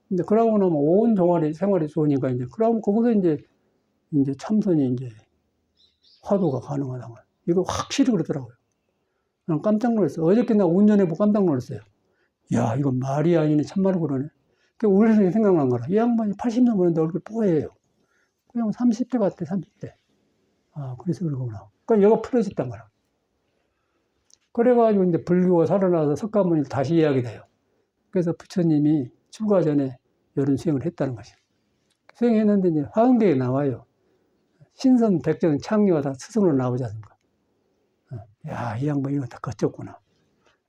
S1: 근데 그러고 나면 온 종아리 생활이 좋으니까 이제, 그러면 거기서 이제 참선이 이제 화두가 가능하다는 거예요. 이거 확실히 그러더라고요. 난 깜짝 놀랐어요. 어저께 나 운전해보고 깜짝 놀랐어요. 야, 이건 말이 아니네. 참말로 그러네. 우리 선생님 생각난 거라. 이 양반이 80년 보는데 얼굴 뽀얘요. 그냥 30대 같아, 30대. 아, 그래서 그러구나. 그러니까 얘가 풀어졌단 거야. 그래가지고 이제 불교가 살아나서 석가모니를 다시 이야기 돼요. 그래서 부처님이 출가 전에 이런 수행을 했다는 것이죠. 수행했는데 이제 화엄경에 나와요. 신선, 백전, 창녀가 다 스승으로 나오지 않습니까? 야, 이 양반 이거 다 거쳤구나.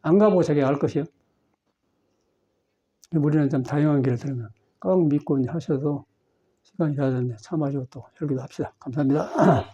S1: 안 가보고 자기가 알 것이요. 우리는 좀 다양한 길을 들으면 꼭 믿고 하셔도 시간이 다 됐네. 참아주고 또 혈기도 합시다. 감사합니다.